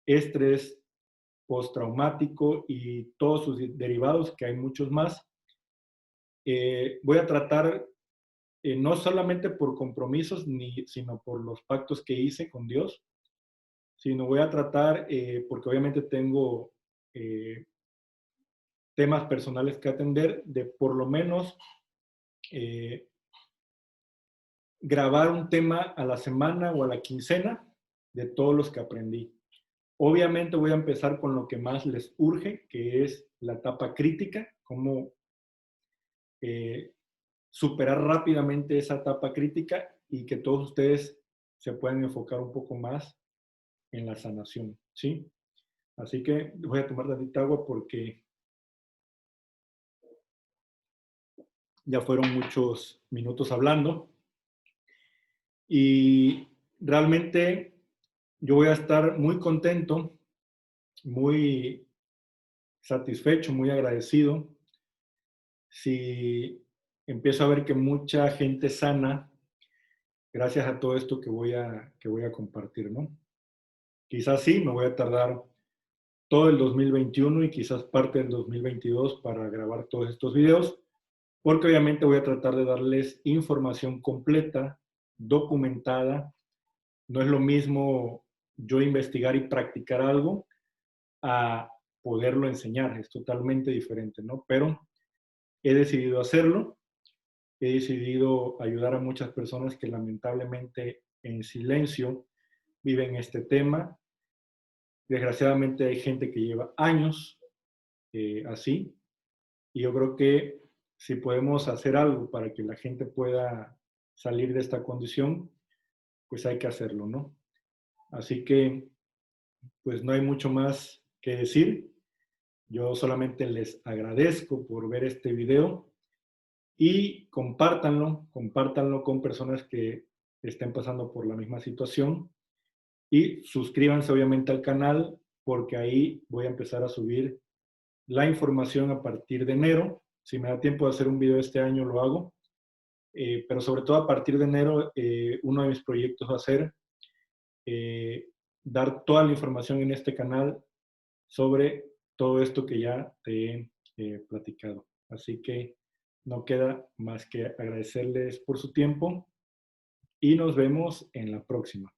estrés postraumático y todos sus derivados, que hay muchos más. Voy a tratar no solamente por compromisos, sino por los pactos que hice con Dios, sino voy a tratar, porque obviamente tengo temas personales que atender, de por lo menos eh, grabar un tema a la semana o a la quincena de todos los que aprendí. Obviamente voy a empezar con lo que más les urge, que es la etapa crítica, cómo eh, superar rápidamente esa etapa crítica y que todos ustedes se puedan enfocar un poco más en la sanación, ¿sí? Así que voy a tomar tantita agua porque ya fueron muchos minutos hablando y realmente yo voy a estar muy contento, muy satisfecho, muy agradecido si empiezo a ver que mucha gente sana gracias a todo esto que voy a compartir, ¿no? Quizás sí, me voy a tardar todo el 2021 y quizás parte del 2022 para grabar todos estos videos, porque obviamente voy a tratar de darles información completa, documentada. No es lo mismo yo investigar y practicar algo a poderlo enseñar, es totalmente diferente, ¿no? Pero he decidido hacerlo, he decidido ayudar a muchas personas que lamentablemente en silencio viven este tema. Desgraciadamente hay gente que lleva años así, y yo creo que si podemos hacer algo para que la gente pueda salir de esta condición, pues hay que hacerlo, ¿no? Así que, pues no hay mucho más que decir. Yo solamente les agradezco por ver este video y compártanlo, compártanlo con personas que estén pasando por la misma situación y suscríbanse obviamente al canal porque ahí voy a empezar a subir la información a partir de enero. Si me da tiempo de hacer un video este año, lo hago. pero sobre todo a partir de enero, uno de mis proyectos va a ser dar toda la información en este canal sobre todo esto que ya te he platicado. Así que no queda más que agradecerles por su tiempo y nos vemos en la próxima.